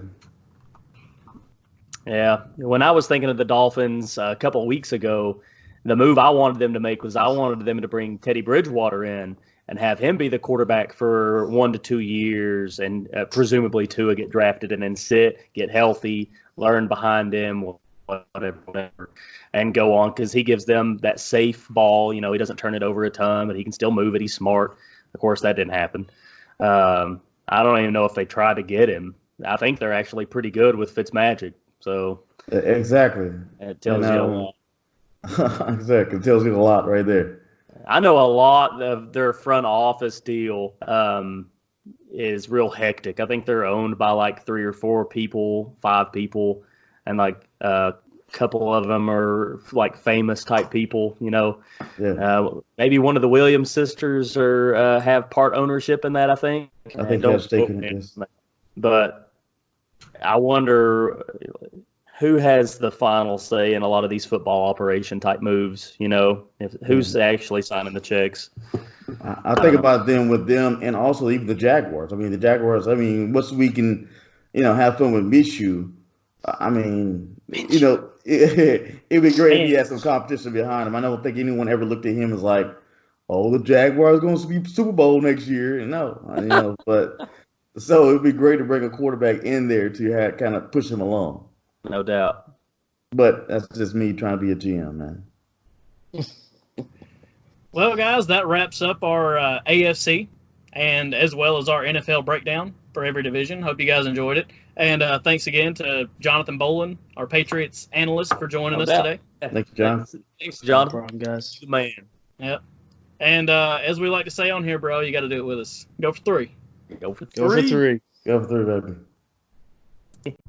Speaker 3: Yeah. When I was thinking of the Dolphins a couple of weeks ago, the move I wanted them to make was I wanted them to bring Teddy Bridgewater in and have him be the quarterback for 1 to 2 years and presumably Tua get drafted and then get healthy, learn behind him, whatever, and go on because he gives them that safe ball. He doesn't turn it over a ton, but he can still move it. He's smart. Of course, that didn't happen. I don't even know if they tried to get him. I think they're actually pretty good with Fitzmagic. So
Speaker 5: exactly,
Speaker 3: it tells you a lot.
Speaker 5: Exactly, it tells you a lot right there.
Speaker 3: I know a lot of their front office deal is real hectic. I think they're owned by like 3 or 4 people, 5 people, and like a couple of them are like famous type people.
Speaker 5: Yeah.
Speaker 3: Maybe one of the Williams sisters have part ownership in that. I think
Speaker 5: they have stake in it. Yes.
Speaker 3: But I wonder who has the final say in a lot of these football operation type moves? Who's actually signing the checks?
Speaker 5: I think about them with them and also even the Jaguars. I mean, the Jaguars, once we can, have fun with Minshew, it'd be great if he had some competition behind him. I don't think anyone ever looked at him as like, oh, the Jaguars going to be Super Bowl next year. No, but so it'd be great to bring a quarterback in there to kind of push him along.
Speaker 3: No doubt.
Speaker 5: But that's just me trying to be a GM, man.
Speaker 2: Well, guys, that wraps up our AFC and as well as our NFL breakdown for every division. Hope you guys enjoyed it. And thanks again to Johnathan Bolen, our Patriots analyst, for joining us today.
Speaker 5: Thank you, John.
Speaker 3: Thanks, John.
Speaker 4: No problem, guys.
Speaker 3: Good man.
Speaker 2: Yep. And as we like to say on here, bro, you got to do it with us. Go for three.
Speaker 3: Go for
Speaker 4: Go for 3.
Speaker 5: Go for 3, baby.